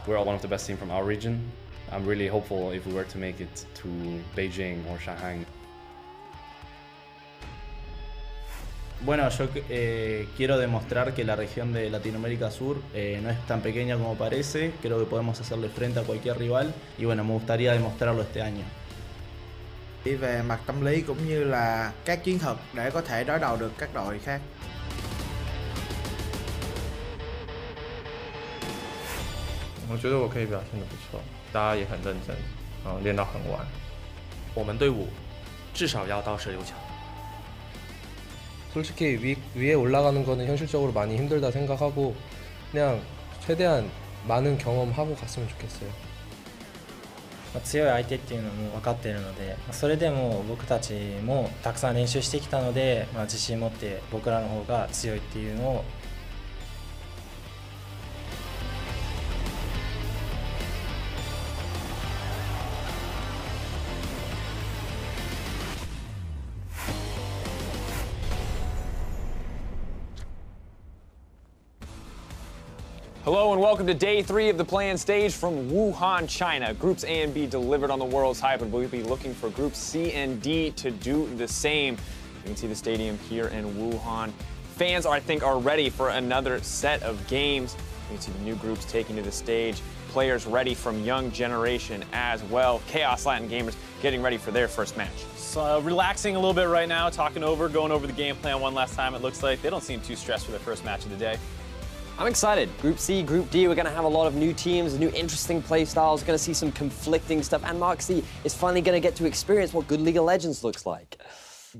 we're all one of the best teams from our region. I'm really hopeful if we were to make it to Beijing or Shanghai. Bueno, yo quiero demostrar que la región de Latinoamérica Sur no es tan pequeña como parece. Creo que podemos hacerle frente a cualquier rival y bueno, me gustaría demostrarlo este año. Về mặt tâm lý cũng như là các chiến thuật để có thể đối đầu được các đội khác. 我觉得我可以表现得不错，大家也很认真，练到很晚。我们队伍至少要到16强。 솔직히 위에 올라가는 거는 현실적으로 많이 힘들다 생각하고 그냥 최대한 많은 경험하고 갔으면 좋겠어요. 強い相手っていうのも分かっているので、それでも僕たちもたくさん練習してきたので、自信持って僕らの方が強いっていうのを Hello and welcome to day 3 of the play-in stage from Wuhan, China. Groups A and B delivered on the world's hype, and we'll be looking for Groups C and D to do the same. You can see the stadium here in Wuhan. Fans, I think, are ready for another set of games. You can see the new groups taking to the stage. Players ready from young generation as well. Chaos Latin Gamers getting ready for their first match. So relaxing a little bit right now, going over the game plan one last time. It looks like they don't seem too stressed for their first match of the day. I'm excited. Group C, Group D, we're going to have a lot of new teams, new interesting play styles. We're going to see some conflicting stuff. And Mark C is finally going to get to experience what good League of Legends looks like.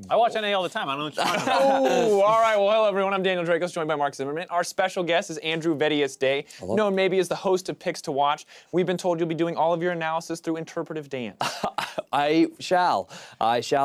I watch NA all the time. I don't know what you're talking about. Oh, all right. Well, hello, everyone. I'm Daniel Dracos, joined by Mark Zimmerman. Our special guest is Andrew Vedius Day, known maybe as the host of Picks to Watch. We've been told you'll be doing all of your analysis through interpretive dance. I shall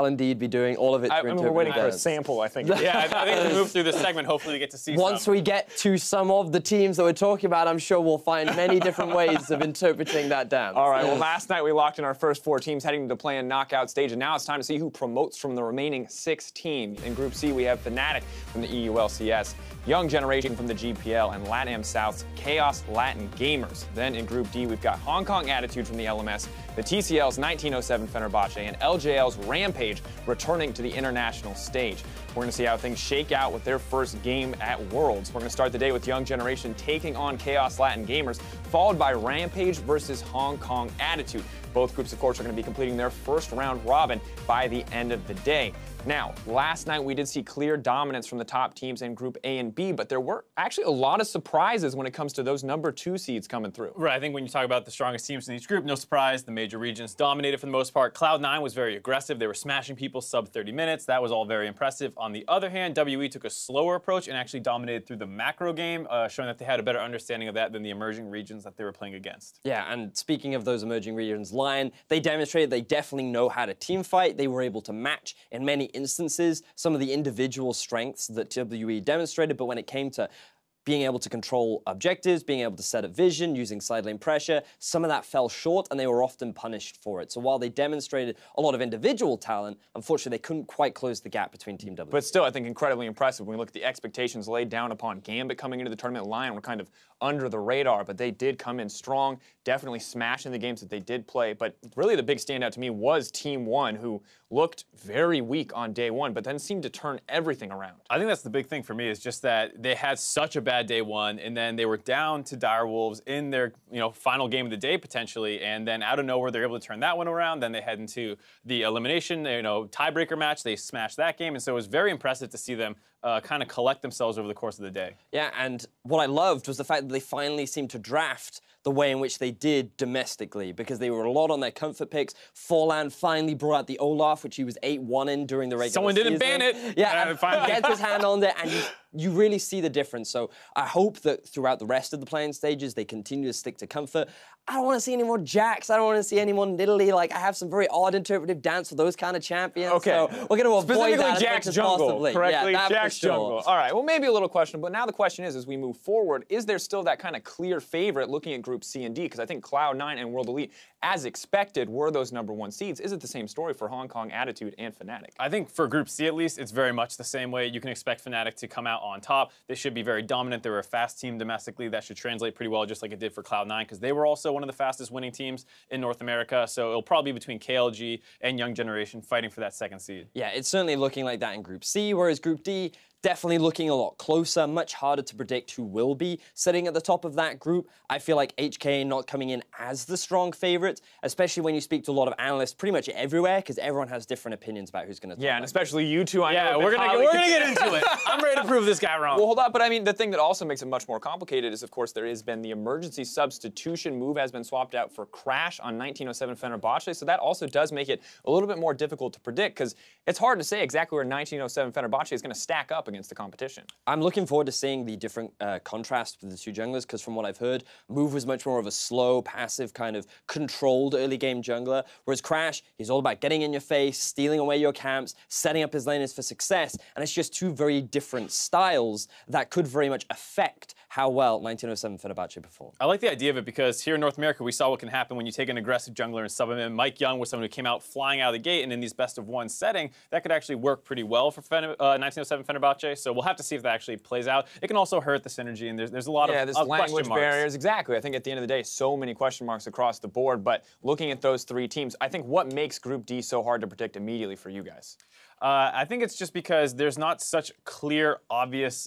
indeed be doing all of it through we're waiting interpretive for a dance. sample, I think. Yeah, I think as we move through this segment, hopefully we get to see Once we get to some of the teams that we're talking about, I'm sure we'll find many different ways of interpreting that dance. All right, well, last night we locked in our first 4 teams heading to the play-in knockout stage, and now it's time to see who promotes from the remaining 6 teams. In Group C, we have Fnatic from the EULCS, Young Generation from the GPL, and LATAM South's Chaos Latin Gamers. Then in Group D, we've got Hong Kong Attitude from the LMS, the TCL's 1907 Fenerbahce, and LJL's Rampage returning to the international stage. We're going to see how things shake out with their first game at Worlds. We're going to start the day with Young Generation taking on Chaos Latin Gamers, followed by Rampage versus Hong Kong Attitude. Both groups, of course, are going to be completing their first round robin by the end of the day. Now, last night we did see clear dominance from the top teams in Group A and B, but there were actually a lot of surprises when it comes to those number 2 seeds coming through. Right, I think when you talk about the strongest teams in each group, no surprise, the major regions dominated for the most part. Cloud9 was very aggressive. They were smashing people sub 30 minutes. That was all very impressive. On the other hand, WE took a slower approach and actually dominated through the macro game, showing that they had a better understanding of that than the emerging regions that they were playing against. Yeah, and speaking of those emerging regions, Lion, they demonstrated they definitely know how to team fight. They were able to match in many instances some of the individual strengths that WE demonstrated, but when it came to being able to control objectives, being able to set a vision, using side lane pressure, some of that fell short and they were often punished for it. So while they demonstrated a lot of individual talent, unfortunately they couldn't quite close the gap between Team W. But still, I think incredibly impressive when we look at the expectations laid down upon Gambit coming into the tournament. Lion were kind of under the radar, but they did come in strong, definitely smashing the games that they did play. But really the big standout to me was Team 1, who looked very weak on day 1, but then seemed to turn everything around. I think that's the big thing for me, is just that they had such a bad day 1, and then they were down to Direwolves in their final game of the day potentially, and then out of nowhere they're able to turn that one around. Then they head into the elimination, tiebreaker match. They smashed that game, and so it was very impressive to see them kind of collect themselves over the course of the day. Yeah, and what I loved was the fact that they finally seemed to draft the way in which they did domestically, because they were a lot on their comfort picks. Forlan finally brought out the Olaf, which he was 8-1 in during the regular Someone didn't season. ban it. Yeah, and finally gets his hand on it, and you really see the difference. So I hope that throughout the rest of the playing stages, they continue to stick to comfort. I don't want to see any more Jacks. I don't want to see any more Nidalee. Like, I have some very odd interpretive dance for those kind of champions. Okay. So we're going to avoid that as Jack's much as jungle, possibly. correctly? Yeah, Jack's jungle. All right, well, maybe a little question, but now the question is, as we move forward, is there still that kind of clear favorite looking at Group C and D? Because I think Cloud9 and World Elite, as expected, were those number 1 seeds. Is it the same story for Hong Kong Attitude and Fnatic? I think for Group C, at least, it's very much the same way. You can expect Fnatic to come out on top. They should be very dominant. They're a fast team domestically. That should translate pretty well, just like it did for Cloud9, because they were also one of the fastest winning teams in North America. So it'll probably be between KLG and Young Generation fighting for that second seed. Yeah, it's certainly looking like that in Group C, whereas Group D, definitely looking a lot closer, much harder to predict who will be sitting at the top of that group. I feel like HK not coming in as the strong favorite, especially when you speak to a lot of analysts pretty much everywhere, because everyone has different opinions about who's going to. Yeah, and especially you two. Yeah, we're gonna get into it. I'm ready to prove this guy wrong. Well, hold on, but I mean, the thing that also makes it much more complicated is, of course, there has been the emergency substitution move has been swapped out for Crash on 1907 Fenerbahce, so that also does make it a little bit more difficult to predict, because it's hard to say exactly where 1907 Fenerbahce is going to stack up against the competition. I'm looking forward to seeing the different contrast with the two junglers, because from what I've heard, Move was much more of a slow, passive, kind of controlled early game jungler, whereas Crash, he's all about getting in your face, stealing away your camps, setting up his laners for success, and it's just two very different styles that could very much affect how well 1907 Fenerbahce performed. I like the idea of it because here in North America, we saw what can happen when you take an aggressive jungler and sub him in. Mike Young was someone who came out flying out of the gate, and in these best-of-1 setting, that could actually work pretty well for 1907 Fenerbahce, so we'll have to see if that actually plays out. It can also hurt the synergy, and there's a lot of there's language barriers. Exactly. I think at the end of the day, so many question marks across the board, but looking at those three teams, I think what makes Group D so hard to predict immediately for you guys? I think it's just because there's not such clear, obvious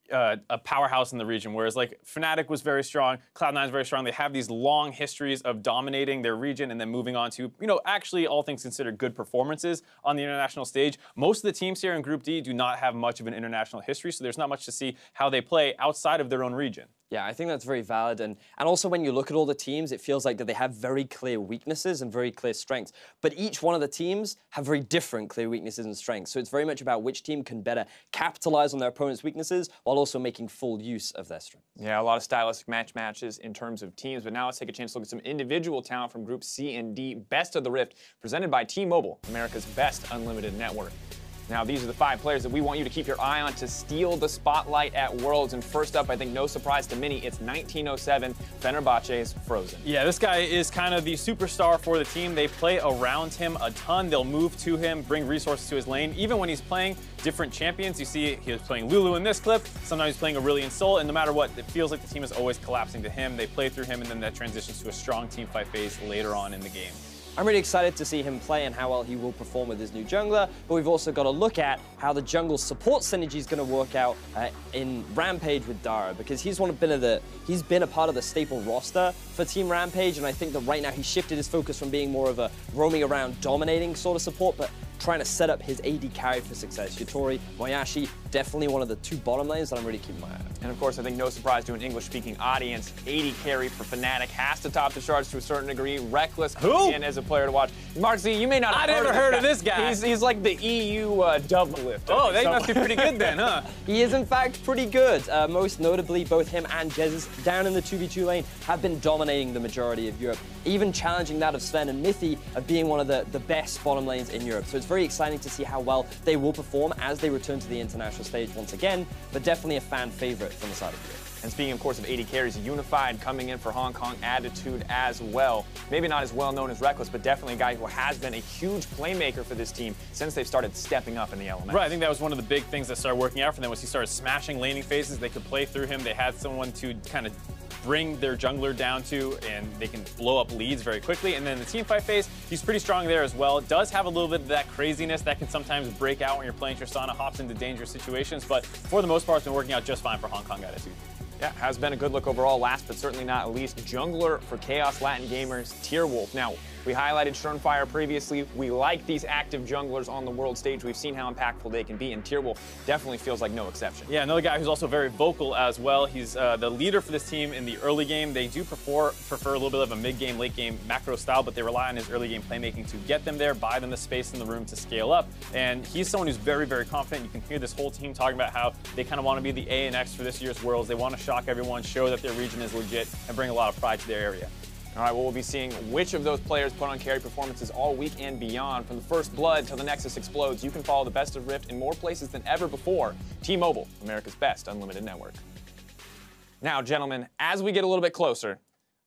a powerhouse in the region, whereas like Fnatic was very strong, Cloud9 is very strong. They have these long histories of dominating their region and then moving on to, you know, actually all things considered good performances on the international stage. Most of the teams here in Group D do not have much of an international history, so there's not much to see how they play outside of their own region. Yeah, I think that's very valid. And also when you look at all the teams, it feels like that they have very clear weaknesses and very clear strengths. But each one of the teams have very different clear weaknesses and strengths. So it's very much about which team can better capitalize on their opponent's weaknesses while also making full use of their strengths. Yeah, a lot of stylistic matches in terms of teams. But now let's take a chance to look at some individual talent from Group C and D. Best of the Rift, presented by T-Mobile, America's best unlimited network. Now, these are the 5 players that we want you to keep your eye on to steal the spotlight at Worlds. And first up, I think no surprise to many, it's 1907 Fenerbahce's Frozen. Yeah, this guy is kind of the superstar for the team. They play around him a ton. They'll move to him, bring resources to his lane. Even when he's playing different champions, you see he was playing Lulu in this clip. Sometimes he's playing Aurelion Sol, and no matter what, it feels like the team is always collapsing to him. They play through him, and then that transitions to a strong team fight phase later on in the game. I'm really excited to see him play and how well he will perform with his new jungler, but we've also got to look at how the jungle support synergy is going to work out in Rampage with Dara, because he's been a part of the staple roster for Team Rampage, and I think that right now he's shifted his focus from being more of a roaming around dominating sort of support, but trying to set up his AD carry for success. Yutori, Moyashi, definitely one of the 2 bottom lanes that I'm really keeping my eye on. And of course, I think no surprise to an English-speaking audience, AD carry for Fnatic has to top the charts to a certain degree. Reckless coming in as a player to watch. Marksy, you may not have heard of this guy. He's like the EU double lift. Oh, they must be pretty good then, huh? He is in fact pretty good. Most notably, both him and Jesus down in the 2v2 lane have been dominating the majority of Europe, even challenging that of Sven and Mithy of being one of the best bottom lanes in Europe. So it's very exciting to see how well they will perform as they return to the international stage once again, but definitely a fan favorite from the side of Europe. And speaking, of course, of AD carries, Unified coming in for Hong Kong attitude as well. Maybe not as well known as Reckless, but definitely a guy who has been a huge playmaker for this team since they've started stepping up in the elements. Right, I think that was one of the big things that started working out for them was he started smashing laning phases. They could play through him. They had someone to kind of bring their jungler down to, and they can blow up leads very quickly. And then the team fight phase, he's pretty strong there as well. It does have a little bit of that craziness that can sometimes break out when you're playing Tristana, hops into dangerous situations, but for the most part, it's been working out just fine for Hong Kong attitude. Yeah, has been a good look overall. Last but certainly not least, jungler for Chaos Latin Gamers, Tierwolf. Now, we highlighted Schernfire previously. We like these active junglers on the world stage. We've seen how impactful they can be, and Tierwolf definitely feels like no exception. Yeah, another guy who's also very vocal as well. He's the leader for this team in the early game. They do prefer a little bit of a mid-game, late-game macro style, but they rely on his early game playmaking to get them there, buy them the space in the room to scale up. And he's someone who's very, very confident. You can hear this whole team talking about how they kind of want to be the A and X for this year's Worlds. They want to shock everyone, show that their region is legit, and bring a lot of pride to their area. All right, well, we'll be seeing which of those players put on carry performances all week and beyond. From the first blood till the Nexus explodes, you can follow the best of Rift in more places than ever before. T-Mobile, America's best unlimited network. Now, gentlemen, as we get a little bit closer,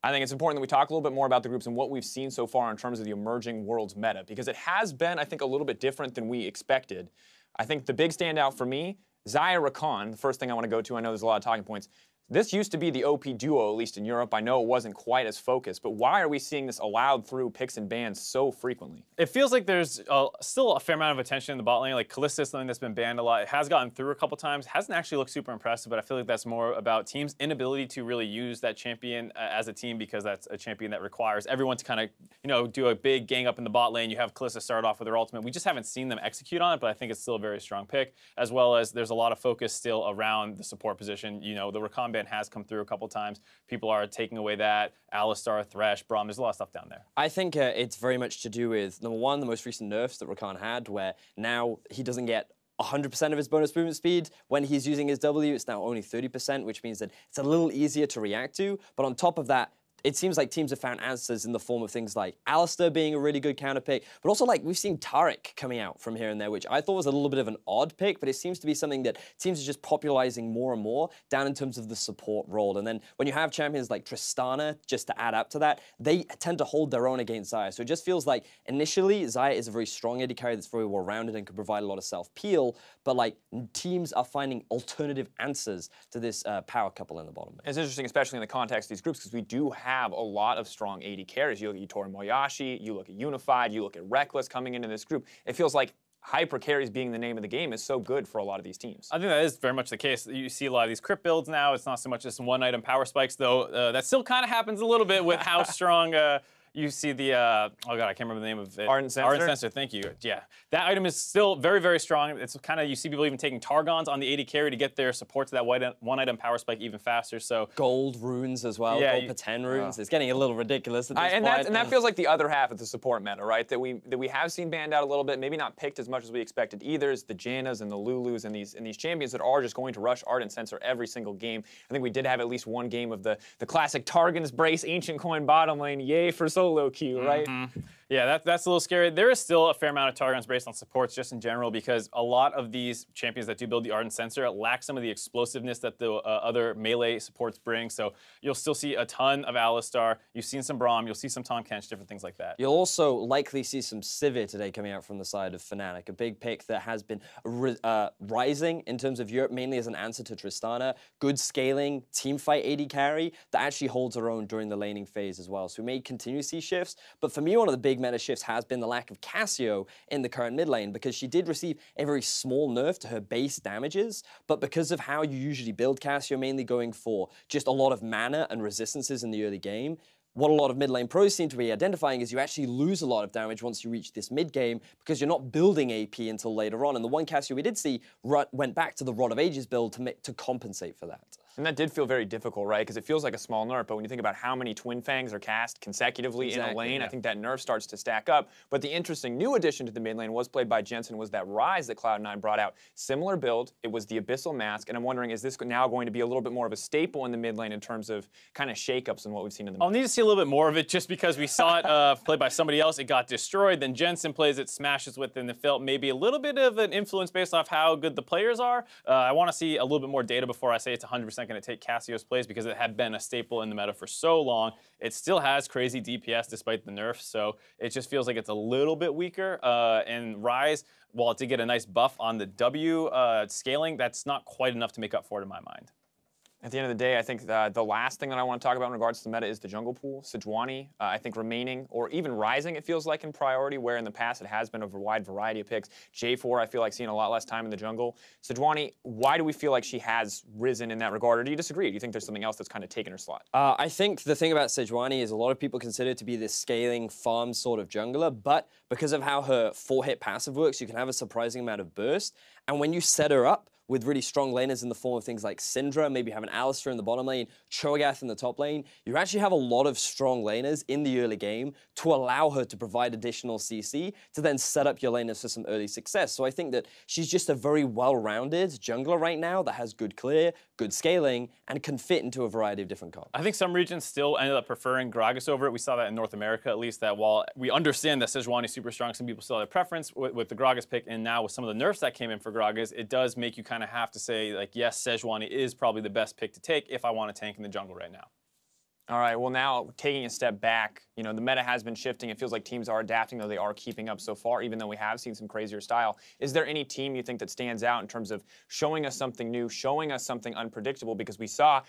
I think it's important that we talk a little bit more about the groups and what we've seen so far in terms of the emerging Worlds meta, because it has been, I think, a little bit different than we expected. I think the big standout for me Xayah Rakan, the first thing I want to go to, I know there's a lot of talking points. This used to be the OP duo, at least in Europe. I know it wasn't quite as focused, but why are we seeing this allowed through picks and bans so frequently? It feels like there's still a fair amount of attention in the bot lane. Like Kalista is something that's been banned a lot. It has gotten through a couple times. Hasn't actually looked super impressive, but I feel like that's more about teams' inability to really use that champion as a team, because that's a champion that requires everyone to kind of, do a big gang up in the bot lane. You have Kalista start off with her ultimate. We just haven't seen them execute on it, but I think it's still a very strong pick, as well as there's a lot of focus still around the support position. The Rakan ban has come through a couple times. People are taking away that. Alistar, Thresh, Braum, there's a lot of stuff down there. I think it's very much to do with, number one, the most recent nerfs that Rakan had, where now he doesn't get 100% of his bonus movement speed. When he's using his W, it's now only 30%, which means that it's a little easier to react to. But on top of that, it seems like teams have found answers in the form of things like Alistar being a really good counter pick, but also like we've seen Taric coming out from here and there, which I thought was a little bit of an odd pick, but it seems to be something that teams are just popularizing more and more down in terms of the support role. And then when you have champions like Tristana, just to add up to that, they tend to hold their own against Xayah. So it just feels like initially Xayah is a very strong AD carry that's very well rounded and can provide a lot of self-peel, but like teams are finding alternative answers to this power couple in the bottom. It's interesting, especially in the context of these groups, because we do have a lot of strong AD carries. You look at Yutori Moyashi, you look at Unified, you look at Reckless coming into this group. It feels like hyper carries being the name of the game is so good for a lot of these teams. I think that is very much the case. You see a lot of these crypt builds now. It's not so much just one-item power spikes, though. That still kind of happens a little bit with how strong you see the, oh god, I can't remember the name of it. Ardent Sensor? Ardent Sensor, thank you. Yeah, that item is still very, very strong. It's kind of, you see people even taking Targons on the AD carry to get their support to that one-item power spike even faster, so. Gold runes as well, yeah, gold per 10 runes. It's getting a little ridiculous at this point. And that feels like the other half of the support meta, right? That we have seen banned out a little bit, maybe not picked as much as we expected either, is the Jannas and the Lulus and these champions that are just going to rush Ardent Sensor every single game. I think we did have at least one game of the classic Targon's Brace Ancient Coin bottom lane, yay for solo queue, right? Yeah, that's a little scary. There is still a fair amount of Targon's Brace on supports just in general, because a lot of these champions that do build the Ardent Sensor lack some of the explosiveness that the other melee supports bring. So you'll still see a ton of Alistar. You've seen some Braum. You'll see some Tahm Kench, different things like that. You'll also likely see some Sivir today coming out from the side of Fnatic, a big pick that has been rising in terms of Europe, mainly as an answer to Tristana. Good scaling, teamfight AD carry that actually holds her own during the laning phase as well. So we may continue to see shifts, but for me, one of the big meta shifts has been the lack of Cassio in the current mid lane, because she did receive a very small nerf to her base damages, but because of how you usually build Cassio, mainly going for just a lot of mana and resistances in the early game, what a lot of mid lane pros seem to be identifying is you actually lose a lot of damage once you reach this mid game, because you're not building AP until later on. And the one Cassio we did see went back to the Rod of Ages build to compensate for that. And that did feel very difficult, right? Because it feels like a small nerf, but when you think about how many Twin Fangs are cast consecutively in a lane, I think that nerf starts to stack up. But the interesting new addition to the mid lane was played by Jensen, was that Rise that Cloud9 brought out. Similar build, it was the Abyssal Mask, and I'm wondering, is this now going to be a little bit more of a staple in the mid lane in terms of kind of shakeups than what we've seen in the mid? I'll need to see a little bit more of it, just because we saw it played by somebody else. It got destroyed, then Jensen plays it, smashes with it, and it felt maybe a little bit of an influence based off how good the players are. I want to see a little bit more data before I say it's 100% going to take Cassio's plays, because it had been a staple in the meta for so long. It still has crazy DPS despite the nerfs, so it just feels like it's a little bit weaker. And Rise, while it did get a nice buff on the W scaling, that's not quite enough to make up for it in my mind. At the end of the day, I think the last thing that I want to talk about in regards to the meta is the jungle pool. Sejuani, I think remaining, or even rising, it feels like, in priority, where in the past it has been a wide variety of picks. J4, I feel like seeing a lot less time in the jungle. Sejuani, why do we feel like she has risen in that regard, or do you disagree? Do you think there's something else that's kind of taken her slot? I think the thing about Sejuani is a lot of people consider it to be this scaling farm sort of jungler, but because of how her 4-hit passive works, you can have a surprising amount of burst. And when you set her up with really strong laners in the form of things like Syndra, maybe have an Alistar in the bottom lane, Cho'Gath in the top lane, you actually have a lot of strong laners in the early game to allow her to provide additional CC to then set up your laners for some early success. So I think that she's just a very well-rounded jungler right now that has good clear, good scaling, and can fit into a variety of different comps. I think some regions still ended up preferring Gragas over it. We saw that in North America, at least, that while we understand that Sejuani is super strong, some people still have a preference with the Gragas pick, and now with some of the nerfs that came in for Gragas, it does make you kind of have to say, like, yes, Sejuani is probably the best pick to take if I want to tank in the jungle right now. All right, well now, taking a step back, you know, the meta has been shifting. It feels like teams are adapting, though they are keeping up so far, even though we have seen some crazier style. Is there any team you think that stands out in terms of showing us something new, showing us something unpredictable? Because we saw,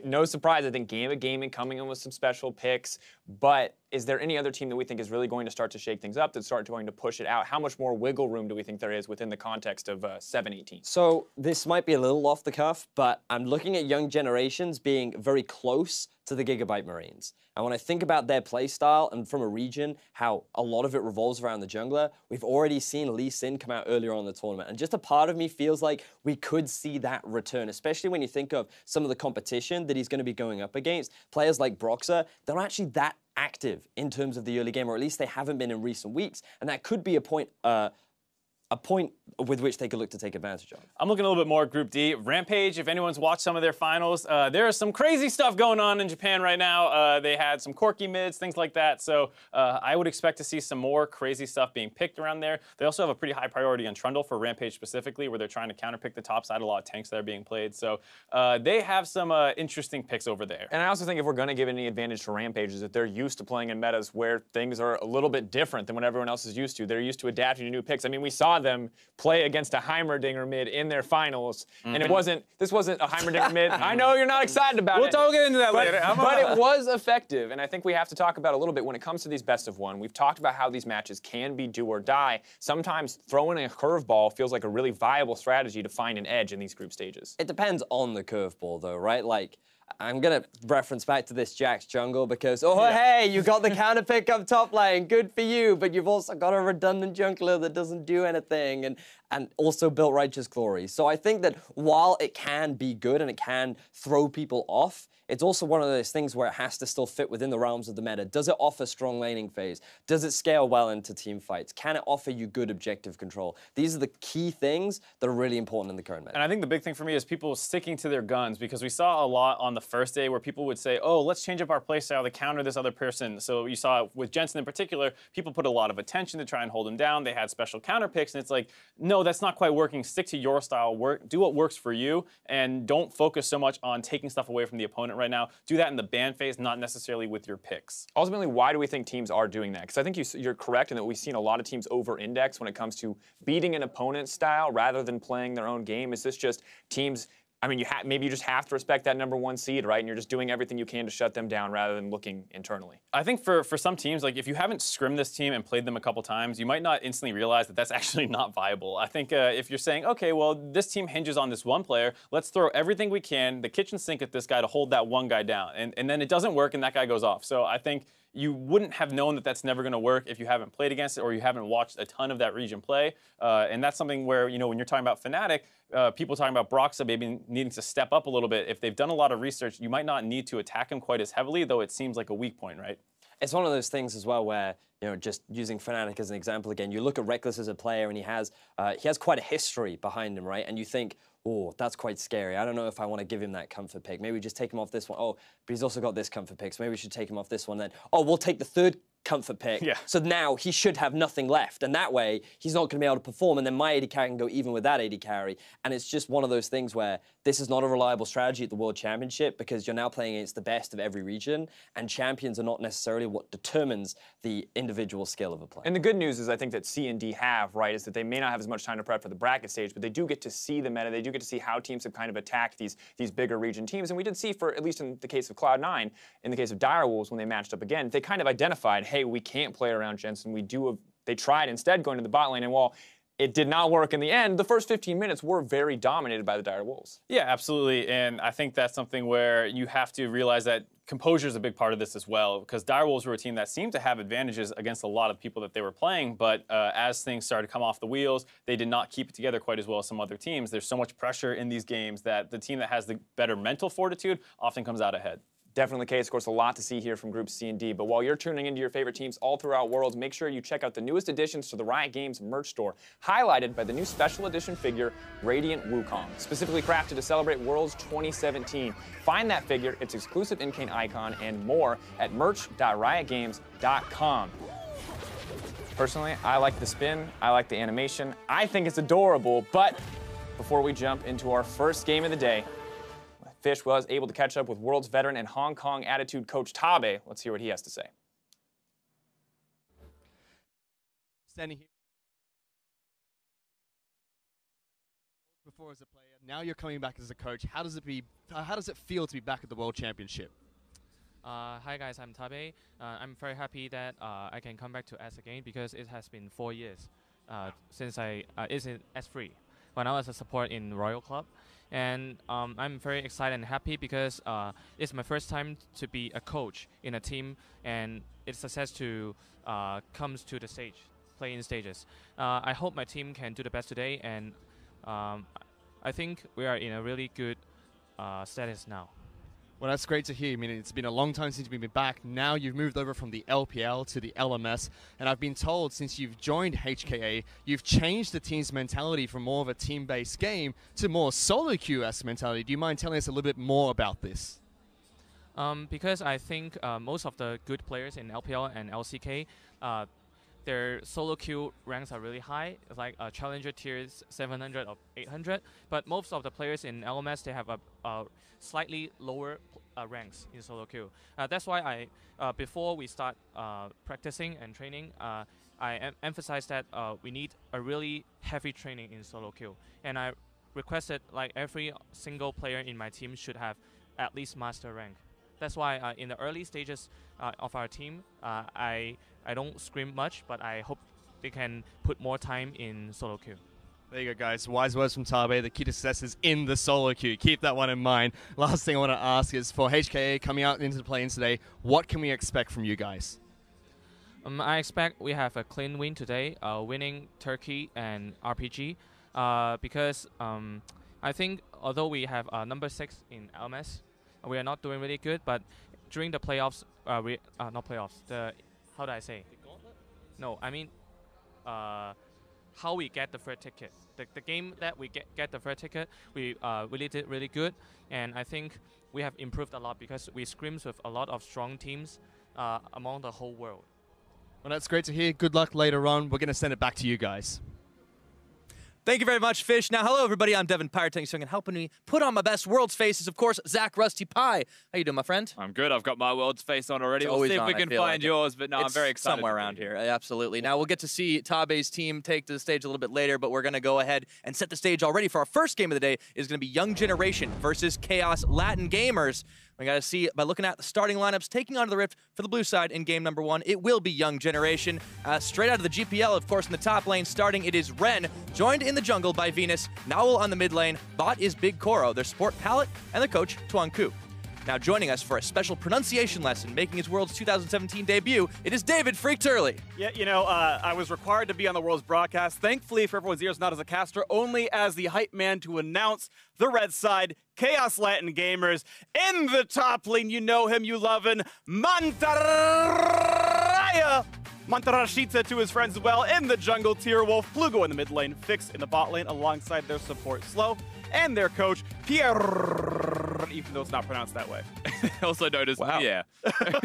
no surprise, I think Game of Gaming coming in with some special picks, but is there any other team that we think is really going to start to shake things up, that's going to push it out? How much more wiggle room do we think there is within the context of 7-18? So this might be a little off the cuff, but I'm looking at young generations being very close to the Gigabyte Marines. And when I think about their play style and from a region, how a lot of it revolves around the jungler, we've already seen Lee Sin come out earlier on in the tournament. And just a part of me feels like we could see that return, especially when you think of some of the competition that he's going to be going up against. Players like Broxah, they're actually that active in terms of the early game, or at least they haven't been in recent weeks. And that could be a point with which they could look to take advantage of. I'm looking a little bit more at Group D. Rampage, if anyone's watched some of their finals, there is some crazy stuff going on in Japan right now. They had some quirky mids, things like that. So I would expect to see some more crazy stuff being picked around there. They also have a pretty high priority on Trundle for Rampage specifically, where they're trying to counterpick the top side, a lot of tanks that are being played. So they have some interesting picks over there. And I also think if we're going to give any advantage to Rampage is that they're used to playing in metas where things are a little bit different than what everyone else is used to. They're used to adapting to new picks. I mean, we saw them play against a Heimerdinger mid in their finals, and this wasn't a Heimerdinger mid. I know you're not excited about it. We'll get into that later. But it was effective, and I think we have to talk about a little bit when it comes to these best of one. We've talked about how these matches can be do or die. Sometimes throwing a curveball feels like a really viable strategy to find an edge in these group stages. It depends on the curveball, though, right? Like, I'm going to reference back to this Jax jungle because, hey, you got the counter pick up top lane, good for you, but you've also got a redundant jungler that doesn't do anything and also built Righteous Glory. So I think that while it can be good and it can throw people off, it's also one of those things where it has to still fit within the realms of the meta. Does it offer strong laning phase? Does it scale well into team fights? Can it offer you good objective control? These are the key things that are really important in the current meta. And I think the big thing for me is people sticking to their guns, because we saw a lot on the first day where people would say, oh, let's change up our playstyle to counter this other person. So you saw with Jensen in particular, people put a lot of attention to try and hold him down. They had special counter picks, and it's like, no, that's not quite working. Stick to your style. Do what works for you, and don't focus so much on taking stuff away from the opponent right now. Do that in the ban phase, not necessarily with your picks. Ultimately, why do we think teams are doing that? Because I think you're correct in that we've seen a lot of teams over-index when it comes to beating an opponent's style rather than playing their own game. Is this just teams, I mean, maybe you just have to respect that #1 seed, right? And you're just doing everything you can to shut them down rather than looking internally. I think for some teams, like if you haven't scrimmed this team and played them a couple times, you might not instantly realize that that's actually not viable. I think if you're saying, okay, well, this team hinges on this one player, let's throw everything we can, the kitchen sink at this guy to hold that one guy down. And then it doesn't work and that guy goes off. So I think you wouldn't have known that that's never going to work if you haven't played against it or you haven't watched a ton of that region play. And that's something where, you know, when you're talking about Fnatic, people talking about Broxah maybe needing to step up a little bit. If they've done a lot of research, you might not need to attack him quite as heavily, though it seems like a weak point, right? It's one of those things as well where, you know, just using Fnatic as an example again, you look at Reckless as a player and he has quite a history behind him, right? And you think, oh, that's quite scary. I don't know if I want to give him that comfort pick. Maybe we just take him off this one. Oh, but he's also got this comfort pick, so maybe we should take him off this one then. Oh, we'll take the third comfort pick. Yeah. So now he should have nothing left. And that way, he's not going to be able to perform. And then my AD carry can go even with that AD carry. And it's just one of those things where this is not a reliable strategy at the World Championship because you're now playing against the best of every region. And champions are not necessarily what determines the individual skill of a player. And the good news is I think that C and D have, right, is that they may not have as much time to prep for the bracket stage, but they do get to see the meta. They do get to see how teams have kind of attacked these bigger region teams. And we did see, for at least in the case of Cloud9, in the case of Direwolves, when they matched up again, they kind of identified, hey, we can't play around Jensen. They tried instead going to the bot lane, and while it did not work in the end, the first 15 minutes were very dominated by the Direwolves. Yeah, absolutely. And I think that's something where you have to realize that composure is a big part of this as well, because Direwolves were a team that seemed to have advantages against a lot of people that they were playing, but as things started to come off the wheels, they did not keep it together quite as well as some other teams. There's so much pressure in these games that the team that has the better mental fortitude often comes out ahead. Definitely the case. Of course, a lot to see here from Group C and D. But while you're tuning into your favorite teams all throughout Worlds, make sure you check out the newest additions to the Riot Games merch store, highlighted by the new special edition figure, Radiant Wukong, specifically crafted to celebrate Worlds 2017. Find that figure, its exclusive in-cane icon, and more at merch.riotgames.com. Personally, I like the spin, I like the animation, I think it's adorable, but before we jump into our first game of the day, Fish was able to catch up with Worlds veteran and Hong Kong attitude coach Tabe. Let's hear what he has to say. Standing here before as a player, now you're coming back as a coach. How does it feel to be back at the World Championship? Hi guys, I'm Tabe. I'm very happy that I can come back to S again because it has been 4 years since I is in S3 when I was a support in Royal Club, and I'm very excited and happy because it's my first time to be a coach in a team, and it's success to comes to the stage, play in stages. I hope my team can do the best today, and I think we are in a really good status now. Well, that's great to hear. I mean, it's been a long time since you've been back. Now you've moved over from the LPL to the LMS, and I've been told since you've joined HKA, you've changed the team's mentality from more of a team-based game to more solo queue-esque mentality. Do you mind telling us a little bit more about this? Because I think most of the good players in LPL and LCK, their solo queue ranks are really high, like challenger tiers 700 or 800. But most of the players in LMS, they have a slightly lower ranks in solo queue. That's why before we start practicing and training, I emphasize that we need a really heavy training in solo queue. And I requested like every single player in my team should have at least master rank. That's why in the early stages of our team, I don't scrim much, but I hope they can put more time in solo queue. There you go, guys. Wise words from Tabe. The key to success is in the solo queue. Keep that one in mind. Last thing I want to ask is for HKA coming out into the play-ins today, what can we expect from you guys? I expect we have a clean win today, winning Turkey and RPG, because I think although we have number 6 in LMS, we are not doing really good, but during the playoffs, not playoffs, how do I say? The gauntlet? No, I mean, how we get the third ticket. The game that we get the third ticket, we really did really good, and I think we have improved a lot because we scrims with a lot of strong teams among the whole world. Well, that's great to hear. Good luck later on. We're going to send it back to you guys. Thank you very much, Fish. Now, hello, everybody. I'm Devin Pirating, and helping me put on my best world's face is, of course, Zach Rusty Pie. How you doing, my friend? I'm good. I've got my world's face on already. It's We'll see if on, we can find like yours, but no, I'm very excited. Somewhere around here, absolutely. Now, we'll get to see Tabe's team take to the stage a little bit later, but we're going to go ahead and set the stage already for our first game of the day. Is going to be Young Generation versus Chaos Latin Gamers. We got to see, by looking at the starting lineups, taking on the Rift for the blue side in game number 1, it will be Young Generation. Straight out of the GPL, of course, in the top lane, starting, it is Ren, joined in the jungle by Venus, Nowell on the mid lane, bot is Big Koro, their support Palette, and the coach, Tuan Ku. Now joining us for a special pronunciation lesson, making his World's 2017 debut, it is David Freak Turley. Yeah, you know, I was required to be on the World's broadcast. Thankfully, for everyone's ears, not as a caster, only as the hype man to announce the red side, Chaos Latin Gamers. In the top lane, you know him, you love him, Mantarraya. Mantarashita to his friends as well. In the jungle, Tierwolf, Plugo in the mid lane, Fix in the bot lane alongside their support Slow, and their coach, Pierre, even though it's not pronounced that way. Also known as Pierre.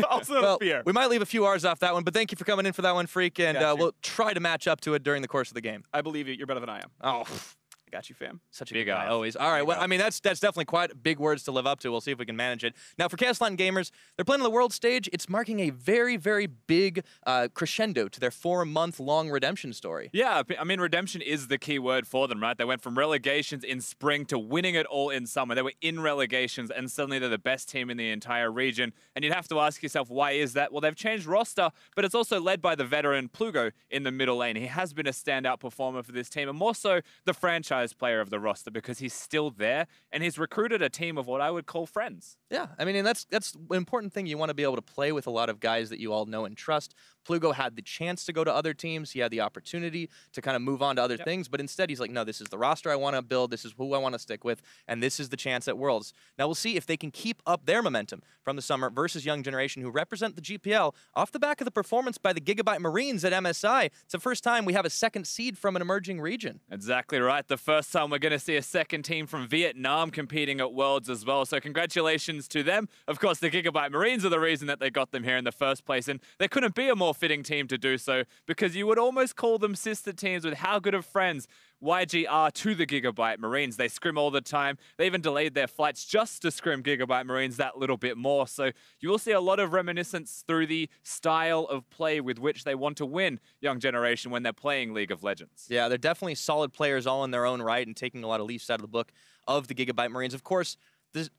Also known as Pierre. We might leave a few R's off that one, but thank you for coming in for that one, Freak, and we'll try to match up to it during the course of the game. I believe you. You're better than I am. Oh, I got you, fam. Such a big guy, always. All right, well, I mean, that's definitely quite big words to live up to. We'll see if we can manage it. Now, for Chaos Latin Gamers, they're playing on the world stage. It's marking a very, very big crescendo to their 4-month-long redemption story. Yeah, I mean, redemption is the key word for them, right? They went from relegations in spring to winning it all in summer. They were in relegations, and suddenly they're the best team in the entire region. And you'd have to ask yourself, why is that? Well, they've changed roster, but it's also led by the veteran Plugo in the middle lane. He has been a standout performer for this team, and more so the franchise player of the roster, because he's still there and he's recruited a team of what I would call friends. Yeah, I mean, and that's an important thing. You want to be able to play with a lot of guys that you all know and trust. Plugo had the chance to go to other teams. He had the opportunity to kind of move on to other things, but instead he's like, no, this is the roster I want to build. This is who I want to stick with, and this is the chance at Worlds. Now we'll see if they can keep up their momentum from the summer versus Young Generation, who represent the GPL off the back of the performance by the Gigabyte Marines at MSI. It's the first time we have a second seed from an emerging region. Exactly right. The first time we're going to see a second team from Vietnam competing at Worlds as well. So congratulations to them. Of course, the Gigabyte Marines are the reason that they got them here in the first place, and there couldn't be a more fitting team to do so, because you would almost call them sister teams with how good of friends YG are to the Gigabyte Marines. They scrim all the time. They even delayed their flights just to scrim Gigabyte Marines that little bit more. So you will see a lot of reminiscence through the style of play with which they want to win Young Generation when they're playing League of Legends. Yeah, they're definitely solid players all in their own right and taking a lot of leaves out of the book of the Gigabyte Marines. Of course, the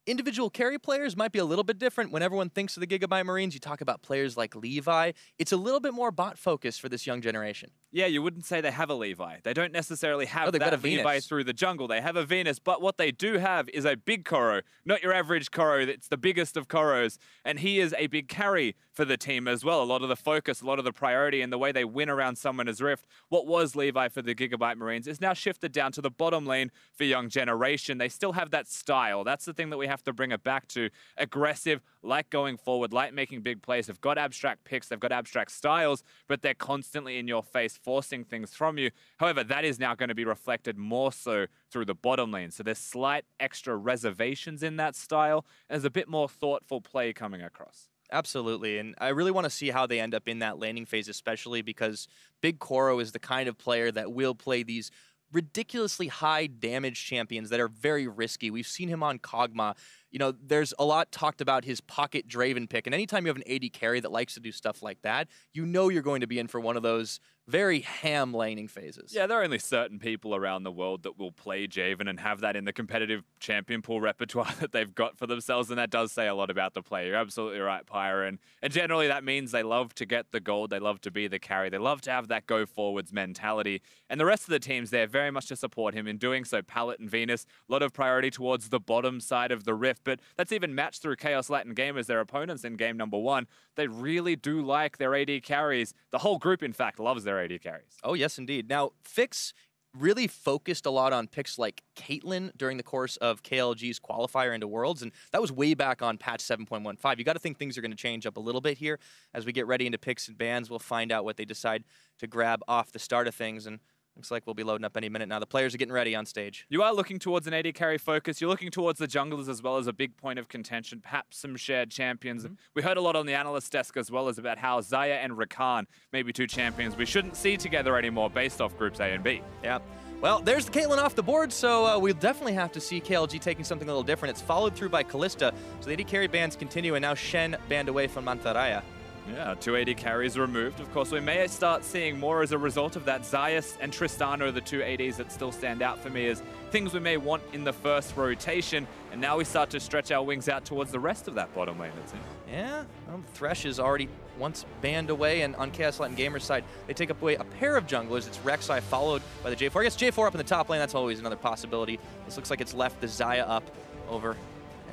individual carry players might be a little bit different. When everyone thinks of the Gigabyte Marines, you talk about players like Levi. It's a little bit more bot focused for this Young Generation. Yeah, you wouldn't say they have a Levi. They don't necessarily have they've got a Levi Venus through the jungle. They have a Venus, but what they do have is a big Koro. Not your average Koro, it's the biggest of Koros. And he is a big carry for the team as well. A lot of the focus, a lot of the priority, and the way they win around Summoner's Rift. What was Levi for the Gigabyte Marines is now shifted down to the bottom lane for Young Generation. They still have that style. That's the thing that we have to bring it back to. Aggressive, like going forward, like making big plays. They've got abstract picks, they've got abstract styles, but they're constantly in your face, forcing things from you. However, that is now going to be reflected more so through the bottom lane. So there's slight extra reservations in that style. And there's a bit more thoughtful play coming across. Absolutely, and I really want to see how they end up in that landing phase, especially because Big Koro is the kind of player that will play these ridiculously high damage champions that are very risky. We've seen him on Kog'Maw. You know, there's a lot talked about his pocket Draven pick, and anytime you have an AD carry that likes to do stuff like that, you know you're going to be in for one of those very ham laning phases. Yeah, there are only certain people around the world that will play Javen and have that in the competitive champion pool repertoire that they've got for themselves, and that does say a lot about the player. You're absolutely right, Pyra. And generally that means they love to get the gold, they love to be the carry, they love to have that go-forwards mentality. And the rest of the teams there very much to support him in doing so. Pallet and Venus, a lot of priority towards the bottom side of the Rift, but that's even matched through Chaos Latin Gamers, their opponents in game number 1. They really do like their AD carries. The whole group, in fact, loves their AD carries. Oh, yes, indeed. Now, Fix really focused a lot on picks like Caitlyn during the course of KLG's qualifier into Worlds, and that was way back on patch 7.15. You got to think things are going to change up a little bit here. As we get ready into picks and bans, we'll find out what they decide to grab off the start of things, and looks like we'll be loading up any minute now. The players are getting ready on stage. You are looking towards an AD carry focus. You're looking towards the junglers as well as a big point of contention, perhaps some shared champions. We heard a lot on the analyst desk as well as about how Xayah and Rakan may be two champions we shouldn't see together anymore based off groups A and B. Yeah. Well, there's the Caitlyn off the board, so we'll definitely have to see KLG taking something a little different. It's followed through by Callista, so the AD carry bans continue, and now Shen banned away from Mantarraya. Yeah, 2 AD carries removed. Of course, we may start seeing more as a result of that. Xayah and Tristana are the 2 ADs that still stand out for me as things we may want in the first rotation. And now we start to stretch our wings out towards the rest of that bottom laner team. Yeah, well, Thresh is already once banned away, and on Chaos Latin Gamers side, they take away a pair of junglers. It's Rek'Sai followed by the J4. I guess J4 up in the top lane, that's always another possibility. This looks like it's left the Xayah up over,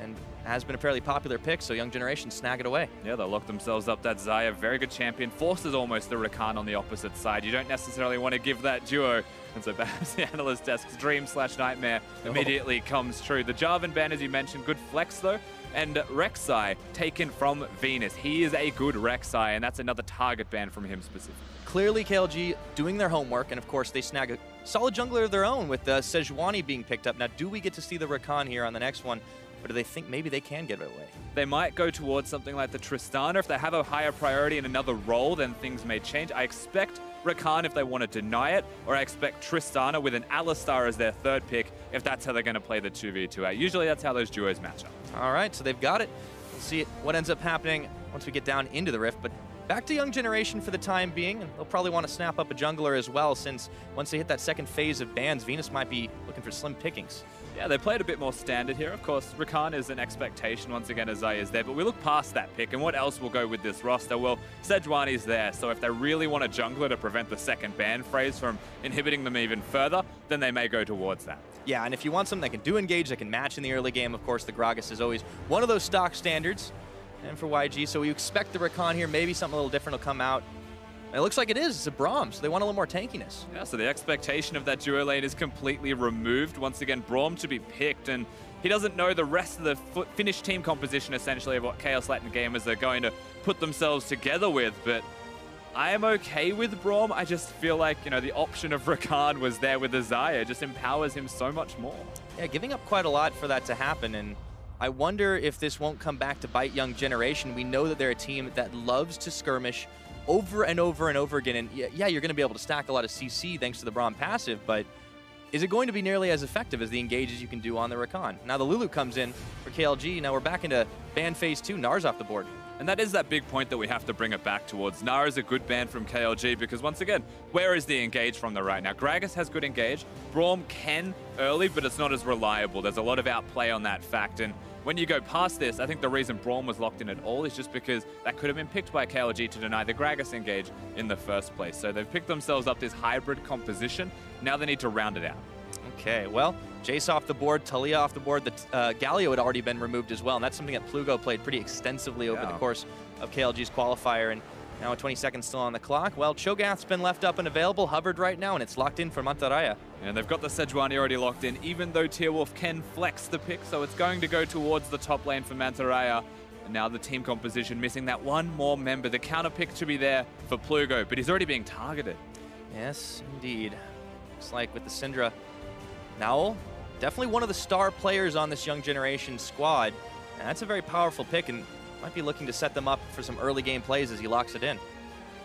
and has been a fairly popular pick, so Young Generation snag it away. Yeah, they'll lock themselves up. That Xayah, very good champion, forces almost the Rakan on the opposite side. You don't necessarily want to give that duo, and so perhaps the analyst desk's dream/nightmare immediately comes true. The Jarvan ban, as you mentioned, good flex though, and Rek'Sai taken from Venus. He is a good Rek'Sai, and that's another target ban from him specifically. Clearly KLG doing their homework, and of course they snag a solid jungler of their own with Sejuani being picked up. Now, do we get to see the Rakan here on the next one? Or do they think maybe they can get it away? They might go towards something like the Tristana. If they have a higher priority in another role, then things may change. I expect Rakan if they want to deny it, or I expect Tristana with an Alistar as their third pick if that's how they're going to play the 2v2. Usually that's how those duos match up. All right, so they've got it. We'll see what ends up happening once we get down into the Rift, but back to Young Generation for the time being, and they'll probably want to snap up a jungler as well, since once they hit that second phase of bans, Venus might be looking for slim pickings. Yeah, they played a bit more standard here. Of course, Rakan is an expectation once again as Xayah is there, but we look past that pick, and what else will go with this roster? Well, Sejuani's there, so if they really want a jungler to prevent the second ban phrase from inhibiting them even further, then they may go towards that. Yeah, and if you want something that can do engage, that can match in the early game, of course, the Gragas is always one of those stock standards. And for YG, so you expect the Rakan here, maybe something a little different will come out. And it looks like it is. It's a Braum, so they want a little more tankiness. Yeah, so the expectation of that duo lane is completely removed. Once again, Braum to be picked, and he doesn't know the rest of the finished team composition, essentially, of what Chaos Latin Gamers are going to put themselves together with, but I am okay with Braum. I just feel like, you know, the option of Rakan was there with the Xayah. It just empowers him so much more. Yeah, giving up quite a lot for that to happen, and I wonder if this won't come back to bite Young Generation. We know that they're a team that loves to skirmish over and over and over again. And yeah, you're going to be able to stack a lot of CC thanks to the Braum passive, but is it going to be nearly as effective as the engages you can do on the Rakan? Now the Lulu comes in for KLG. Now we're back into ban phase 2. Nar's off the board. And that is that big point that we have to bring it back towards. Nar is a good ban from KLG because, once again, where is the engage from the right now? Gragas has good engage. Braum can early, but it's not as reliable. There's a lot of outplay on that fact. And when you go past this, I think the reason Braum was locked in at all is just because that could have been picked by KLG to deny the Gragas engage in the first place. So they've picked themselves up this hybrid composition. Now they need to round it out. Okay, well, Jace off the board, Talia off the board. The Galio had already been removed as well, and that's something that Plugo played pretty extensively over the course of KLG's qualifier. And now 20 seconds still on the clock. Well, Cho'Gath's been left up and available, hovered right now, and it's locked in for Mantarraya. And they've got the Sejuani already locked in, even though Tearwolf can flex the pick, so it's going to go towards the top lane for Mantarraya. And now the team composition missing that one more member. The counter pick to be there for Plugo, but he's already being targeted. Yes, indeed. Looks like with the Syndra, Nowell, definitely one of the star players on this young generation squad. And that's a very powerful pick and might be looking to set them up for some early game plays as he locks it in.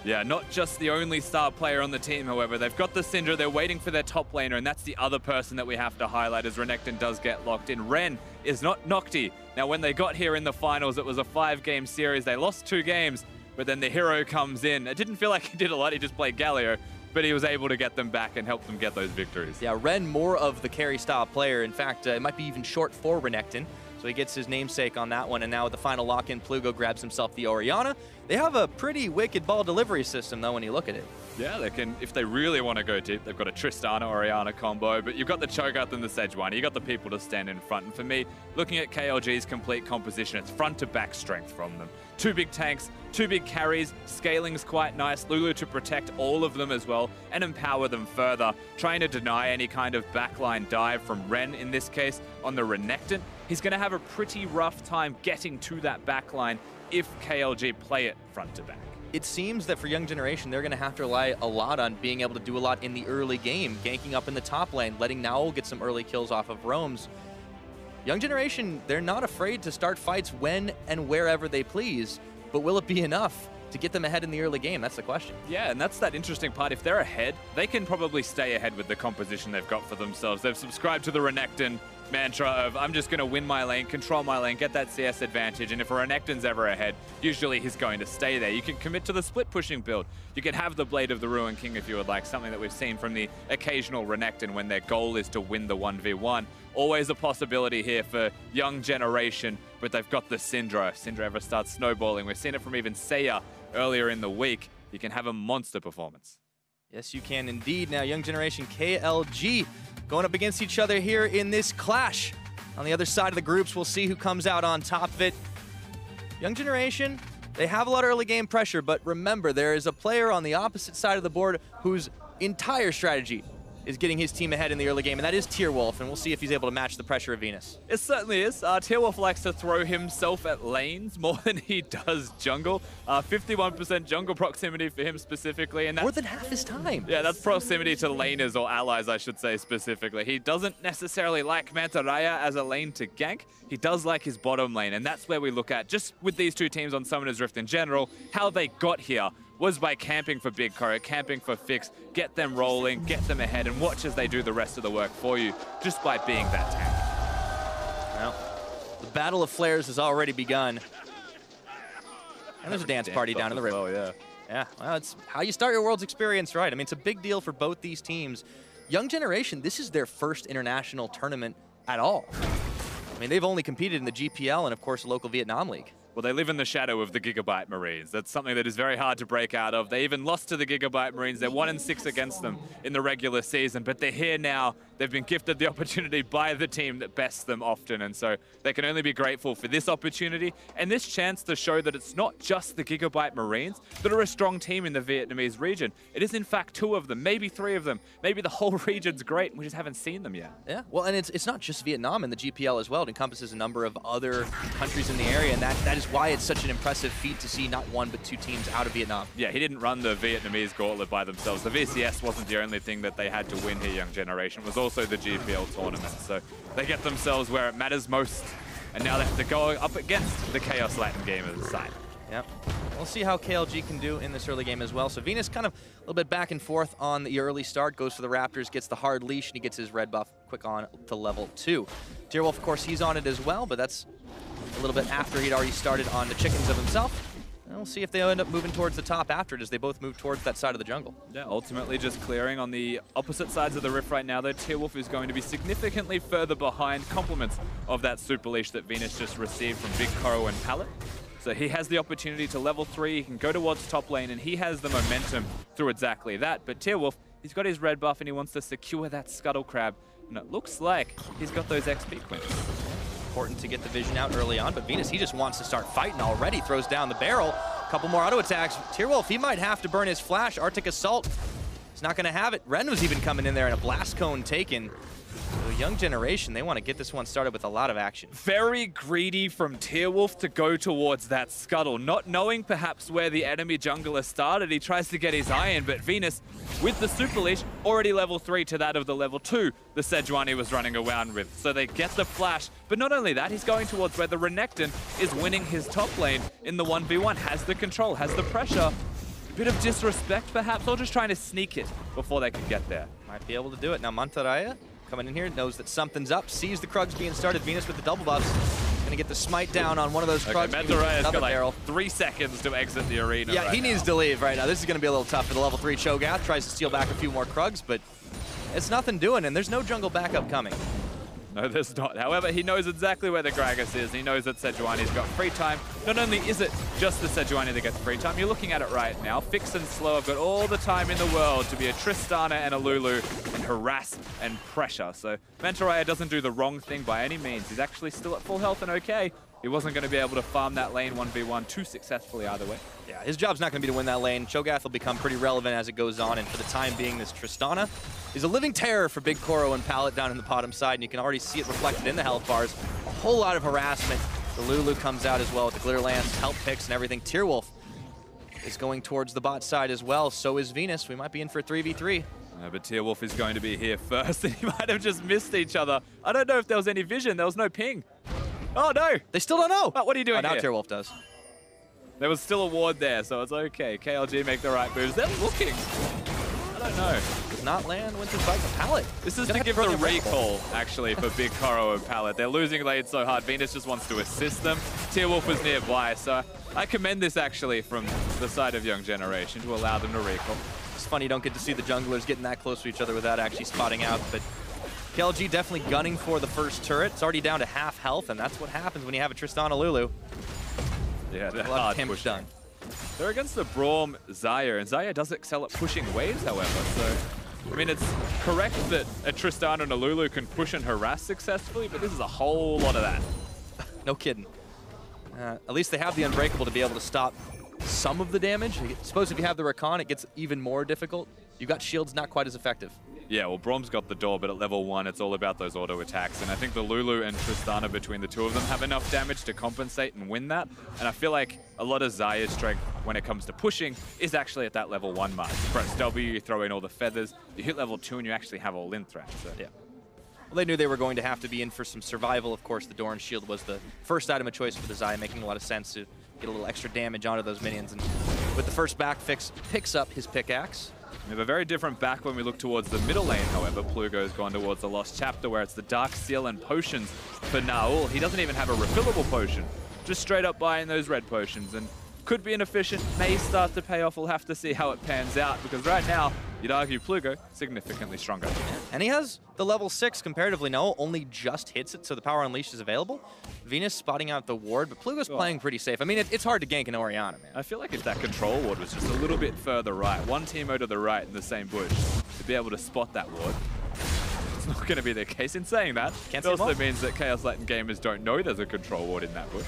Yeah, not just the only star player on the team, however. They've got the Syndra, they're waiting for their top laner, and that's the other person that we have to highlight as Renekton does get locked in. Ren is not Nocti. Now, when they got here in the finals, it was a 5-game series. They lost 2 games, but then the hero comes in. It didn't feel like he did a lot, he just played Galio, but he was able to get them back and help them get those victories. Yeah, Ren more of the carry style player. In fact, it might be even short for Renekton. So he gets his namesake on that one, and now with the final lock-in, Plugo grabs himself the Orianna. They have a pretty wicked ball delivery system, though, when you look at it. Yeah, they can, if they really want to go deep, they've got a Tristana-Orianna combo, but you've got the Cho'Gath and the Sejuani. You've got the people to stand in front. And for me, looking at KLG's complete composition, it's front-to-back strength from them. 2 big tanks, 2 big carries, scaling's quite nice. Lulu to protect all of them as well and empower them further, trying to deny any kind of backline dive from Ren in this case on the Renekton. He's going to have a pretty rough time getting to that backline if KLG play it front to back. It seems that for Young Generation, they're going to have to rely a lot on being able to do a lot in the early game, ganking up in the top lane, letting Nowell get some early kills off of roams. Young Generation, they're not afraid to start fights when and wherever they please, but will it be enough to get them ahead in the early game? That's the question. Yeah, and that's that interesting part. If they're ahead, they can probably stay ahead with the composition they've got for themselves. They've subscribed to the Renekton mantra of, I'm just going to win my lane, control my lane, get that CS advantage, and if a Renekton's ever ahead, usually he's going to stay there. You can commit to the split pushing build. You can have the Blade of the Ruin King if you would like, something that we've seen from the occasional Renekton when their goal is to win the 1v1. Always a possibility here for Young Generation, but they've got the Syndra. If Syndra ever starts snowballing, we've seen it from even Seiya earlier in the week. You can have a monster performance. Yes, you can indeed. Now, Young Generation KLG going up against each other here in this clash. On the other side of the groups, we'll see who comes out on top of it. Young Generation, they have a lot of early game pressure, but remember, there is a player on the opposite side of the board whose entire strategy is getting his team ahead in the early game, and that is Tearwolf, and we'll see if he's able to match the pressure of Venus. It certainly is. Tearwolf likes to throw himself at lanes more than he does jungle. 51% jungle proximity for him specifically. And that's more than half his time. Yeah, that's proximity to laners or allies, I should say specifically. He doesn't necessarily like Mantarraya as a lane to gank. He does like his bottom lane, and that's where we look at, just with these 2 teams on Summoner's Rift in general, how they got here was by camping for Big Corey, camping for Fix, get them rolling, get them ahead, and watch as they do the rest of the work for you, just by being that tank. Well, the Battle of Flares has already begun. And there's a dance party down in the river. Oh, yeah. Yeah, well, it's how you start your Worlds experience, right? I mean, it's a big deal for both these teams. Young Generation, this is their first international tournament at all. I mean, they've only competed in the GPL and, of course, the local Vietnam League. Well, they live in the shadow of the Gigabyte Marines. That's something that is very hard to break out of. They even lost to the Gigabyte Marines. They're 1-6 against them in the regular season, but they're here now. They've been gifted the opportunity by the team that bests them often, and so they can only be grateful for this opportunity and this chance to show that it's not just the Gigabyte Marines that are a strong team in the Vietnamese region. It is, in fact, 2 of them, maybe 3 of them. Maybe the whole region's great, and we just haven't seen them yet. Yeah, well, and it's not just Vietnam in the GPL as well. It encompasses a number of other countries in the area, and that is why it's such an impressive feat to see not 1 but 2 teams out of Vietnam. Yeah, he didn't run the Vietnamese gauntlet by themselves. The VCS wasn't the only thing that they had to win here, Young Generation. It was also the GPL tournament. So they get themselves where it matters most. And now they have to go up against the Chaos Latin Gamers side. Yep. We'll see how KLG can do in this early game as well. So Venus kind of a little bit back and forth on the early start, goes for the Raptors, gets the hard leash, and he gets his red buff quick on to level 2. Tierwolf, of course, he's on it as well, but that's a little bit after he'd already started on the chickens of himself. And we'll see if they end up moving towards the top after it, as they both move towards that side of the jungle. Yeah, ultimately just clearing on the opposite sides of the rift right now, though. Tierwolf is going to be significantly further behind, compliments of that super leash that Venus just received from Big Koro and Pallet. So he has the opportunity to level 3, he can go towards top lane, and he has the momentum through exactly that. But Tierwolf, he's got his red buff and he wants to secure that Scuttle Crab. And it looks like he's got those XP coins. Important to get the vision out early on, but Venus, he just wants to start fighting already. Throws down the barrel. A couple more auto attacks. Tierwolf, he might have to burn his flash. Arctic Assault, he's not going to have it. Ren was even coming in there, and a blast cone taken. So Young Generation, they want to get this one started with a lot of action. Very greedy from Tierwolf to go towards that Scuttle. Not knowing perhaps where the enemy jungler started, he tries to get his eye in, but Venus, with the super leash, already level 3 to that of the level 2 the Sejuani was running around with. So they get the flash, but not only that, he's going towards where the Renekton is winning his top lane in the 1v1, has the control, has the pressure. Bit of disrespect perhaps, or just trying to sneak it before they can get there. Might be able to do it. Now Mantaraya coming in here, knows that something's up, sees the Krugs being started. Venus with the double buffs. Gonna get the smite down on one of those Krugs. Okay, Mantaraya's got like 3 seconds to exit the arena. Yeah, right he needs to leave right now. This is gonna be a little tough for the level 3 Cho'Gath. Tries to steal back a few more Krugs, but it's nothing doing, and there's no jungle backup coming. No, there's not. However, he knows exactly where the Gragas is. He knows that Sejuani's got free time. Not only is it just the Sejuani that gets free time, you're looking at it right now. Fix and Slow have got all the time in the world to be a Tristana and a Lulu and harass and pressure. So Mantaraya doesn't do the wrong thing by any means. He's actually still at full health and okay. He wasn't going to be able to farm that lane 1v1 too successfully either way. Yeah, his job's not going to be to win that lane. Cho'Gath will become pretty relevant as it goes on, and for the time being, this Tristana is a living terror for Big Koro and Pallet down in the bottom side, and you can already see it reflected in the health bars. A whole lot of harassment. The Lulu comes out as well with the Glitter Lance, health picks, and everything. Tierwolf is going towards the bot side as well. So is Venus. We might be in for a 3v3. But Tierwolf is going to be here first, and he might have just missed each other. I don't know if there was any vision. There was no ping. Oh, no. They still don't know. What are you doing now here? Tierwolf does. There was still a ward there, so it's okay. KLG make the right moves. They're looking. I don't know. Does not land Winter's Bite the Pallet. This is to give the recall, actually, for Big Koro and Pallet. They're losing lane so hard. Venus just wants to assist them. Tierwolf was nearby, so I commend this, actually, from the side of Young Generation to allow them to recall. It's funny you don't get to see the junglers getting that close to each other without actually spotting out, but KLG definitely gunning for the first turret. It's already down to half health, and that's what happens when you have a Tristana Lulu. Yeah, they're a lot hard of damage done. They're against the Braum Xayah, and Xayah does excel at pushing waves, however, so I mean, it's correct that a Tristana and a Lulu can push and harass successfully, but this is a whole lot of that. No kidding. At least they have the Unbreakable to be able to stop some of the damage. I suppose if you have the Rakan, it gets even more difficult. You've got shields, not quite as effective. Yeah, well, Braum's got the door, but at level 1, it's all about those auto attacks. And I think the Lulu and Tristana, between the two of them, have enough damage to compensate and win that. And I feel like a lot of Xayah's strength when it comes to pushing is actually at that level 1 mark. You press W, you throw in all the feathers, you hit level 2, and you actually have all-in threat. So. Yeah. Well, they knew they were going to have to be in for some survival. Of course, the Doran Shield was the first item of choice for the Xayah, making a lot of sense to get a little extra damage onto those minions. And with the first back fix, picks up his pickaxe. We have a very different back when we look towards the middle lane, however. Plugo's gone towards the Lost Chapter, where it's the Dark Seal and potions for Naul. He doesn't even have a refillable potion, just straight up buying those red potions. And could be inefficient, may start to pay off. We'll have to see how it pans out, because right now, you'd argue Plugo significantly stronger. And he has the level 6 comparatively. Naul only just hits it, so the Power Unleashed is available. Venus spotting out the ward, but Plugo's playing pretty safe. I mean, it's hard to gank an Orianna, man. I feel like if that control ward was just a little bit further right, one teamo to the right in the same bush, to be able to spot that ward, it's not going to be the case. In saying that, it also means that Chaos Latin gamers don't know there's a control ward in that bush.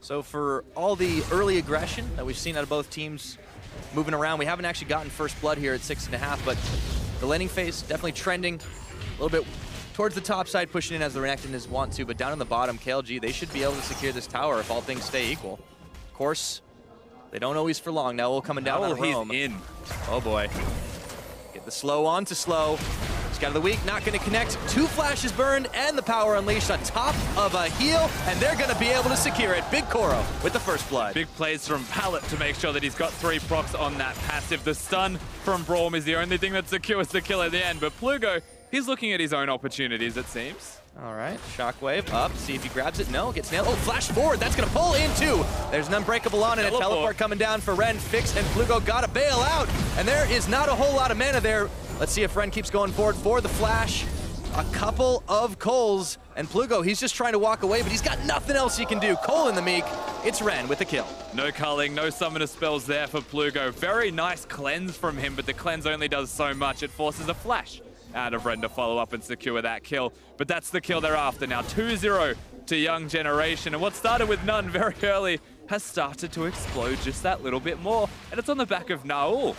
So for all the early aggression that we've seen out of both teams moving around, we haven't actually gotten first blood here at 6.5, but the laning phase definitely trending a little bit towards the top side, pushing in as the Renekton want to, but down in the bottom, KLG, they should be able to secure this tower if all things stay equal. Of course, they don't always for long. Now we're coming down on Rome. He's in. Oh boy. Get the slow onto slow. Scout of the week, not going to connect. 2 flashes burned and the power unleashed on top of a heal, and they're going to be able to secure it. Big Koro with the first blood. Big plays from Pallet to make sure that he's got 3 procs on that passive. The stun from Braum is the only thing that secures the kill at the end, but Plugo, he's looking at his own opportunities, it seems. All right, Shockwave up, see if he grabs it. No, gets nailed. Oh, flash forward, that's gonna pull in too. There's an Unbreakable on and a teleport coming down for Ren. Fix and Plugo gotta bail out, and there is not a whole lot of mana there. Let's see if Ren keeps going forward for the flash. A couple of Coles, and Plugo, he's just trying to walk away, but he's got nothing else he can do. Cole in the meek, it's Ren with the kill. No culling, no summoner spells there for Plugo. Very nice cleanse from him, but the cleanse only does so much. It forces a flash out of Ren to follow up and secure that kill. But that's the kill they're after now. 2-0 to Young Generation. And what started with none very early has started to explode just that little bit more. And it's on the back of Naul.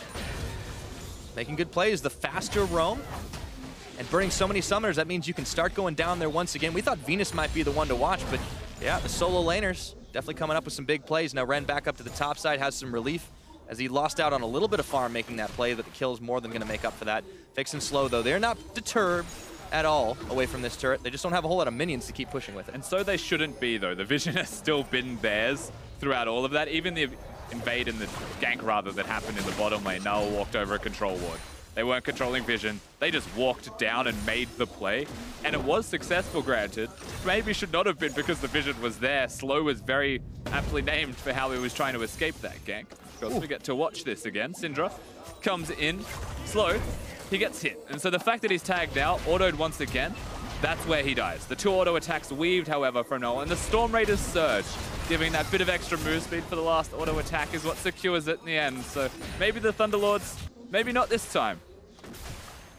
Making good plays, the faster roam. And burning so many summoners, that means you can start going down there once again. We thought Venus might be the one to watch, but yeah, the solo laners definitely coming up with some big plays. Now Ren back up to the top side, has some relief as he lost out on a little bit of farm making that play, but the kill is more than going to make up for that. Fix and Slow, though, they're not deterred at all away from this turret. They just don't have a whole lot of minions to keep pushing with it. And so they shouldn't be, though. The vision has still been theirs throughout all of that. Even the invade and the gank, rather, that happened in the bottom lane, Null walked over a control ward. They weren't controlling vision. They just walked down and made the play. And it was successful, granted. Maybe should not have been because the vision was there. Slow was very aptly named for how he was trying to escape that gank. Of course, we get to watch this again. Syndra comes in. Slow, he gets hit. And so the fact that he's tagged out, autoed once again, that's where he dies. The 2 auto attacks weaved, however, from Null. And the Storm Raiders surge, giving that bit of extra move speed for the last auto attack is what secures it in the end. So maybe the Thunderlords, maybe not this time.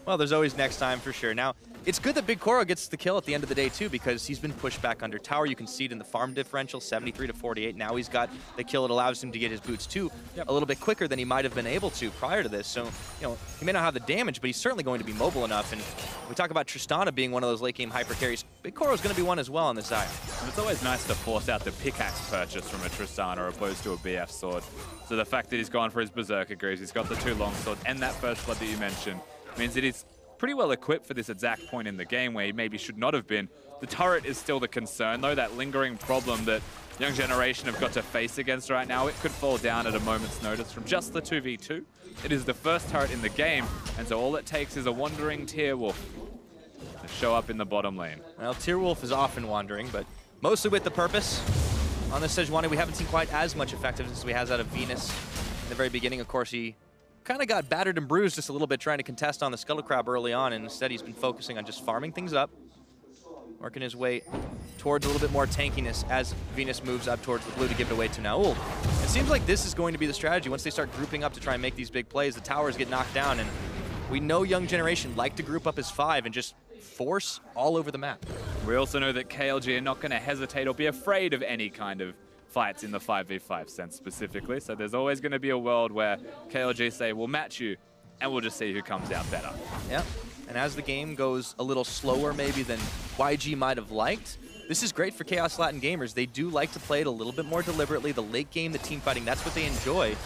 Well, there's always next time for sure. Now, it's good that Big Koro gets the kill at the end of the day, too, because he's been pushed back under tower. You can see it in the farm differential, 73 to 48. Now he's got the kill that allows him to get his boots, too, a little bit quicker than he might have been able to prior to this. So, you know, he may not have the damage, but he's certainly going to be mobile enough. And we talk about Tristana being one of those late-game hyper carries. Big Koro's going to be one as well on this side. And it's always nice to force out the pickaxe purchase from a Tristana opposed to a BF sword. So the fact that he's gone for his Berserker Greaves, he's got the 2 longswords and that first blood that you mentioned, means that he's pretty well equipped for this exact point in the game where he maybe should not have been. The turret is still the concern, though, that lingering problem that Young Generation have got to face against right now. It could fall down at a moment's notice from just the 2v2. It is the first turret in the game, and so all it takes is a wandering Tearwolf to show up in the bottom lane. Well, Tearwolf is often wandering, but mostly with the purpose. On this Sejuani, we haven't seen quite as much effectiveness as we has out of Venus. In the very beginning, of course, he kind of got battered and bruised just a little bit trying to contest on the Scuttle Crab early on, and instead he's been focusing on just farming things up, working his way towards a little bit more tankiness as Venus moves up towards the blue to give it away to Naul. It seems like this is going to be the strategy. Once they start grouping up to try and make these big plays, the towers get knocked down, and we know Young Generation like to group up as 5 and just force all over the map. We also know that KLG are not going to hesitate or be afraid of any kind of fights in the 5v5 sense specifically. So there's always going to be a world where KLG say, we'll match you, and we'll just see who comes out better. Yeah, and as the game goes a little slower maybe than YG might have liked, this is great for Chaos Latin gamers. They do like to play it a little bit more deliberately. The late game, the team fighting, that's what they enjoy.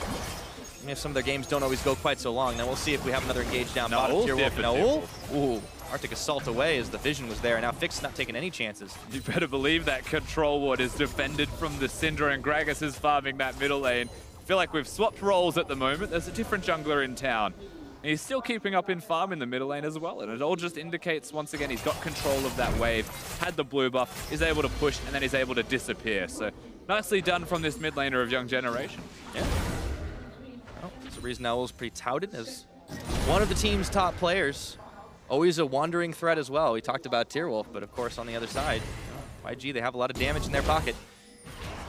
Even if some of their games don't always go quite so long. Then we'll see if we have another engage down bottom. Naul. Ooh. Arctic Assault away as the vision was there. Now Fix not taking any chances. You better believe that control ward is defended from the Syndra, and Gragas is farming that middle lane. I feel like we've swapped roles at the moment. There's a different jungler in town. And he's still keeping up in farm in the middle lane as well. And it all just indicates, once again, he's got control of that wave, had the blue buff, is able to push, and then he's able to disappear. So nicely done from this mid laner of Young Generation. Yeah. Well, that's the reason Naul's pretty touted as one of the team's top players. Always a wandering threat as well. We talked about Tearwolf, but of course on the other side, YG, they have a lot of damage in their pocket.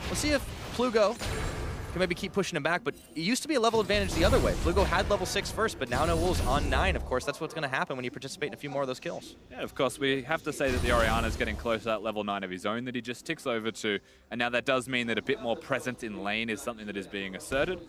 We'll see if Plugo can maybe keep pushing him back, but it used to be a level advantage the other way. Plugo had level 6 first, but now Naul's on 9. Of course, that's what's going to happen when you participate in a few more of those kills. Yeah, of course, we have to say that the Orianna's getting close to that level 9 of his own that he just ticks over to, and now that does mean that a bit more presence in lane is something that is being asserted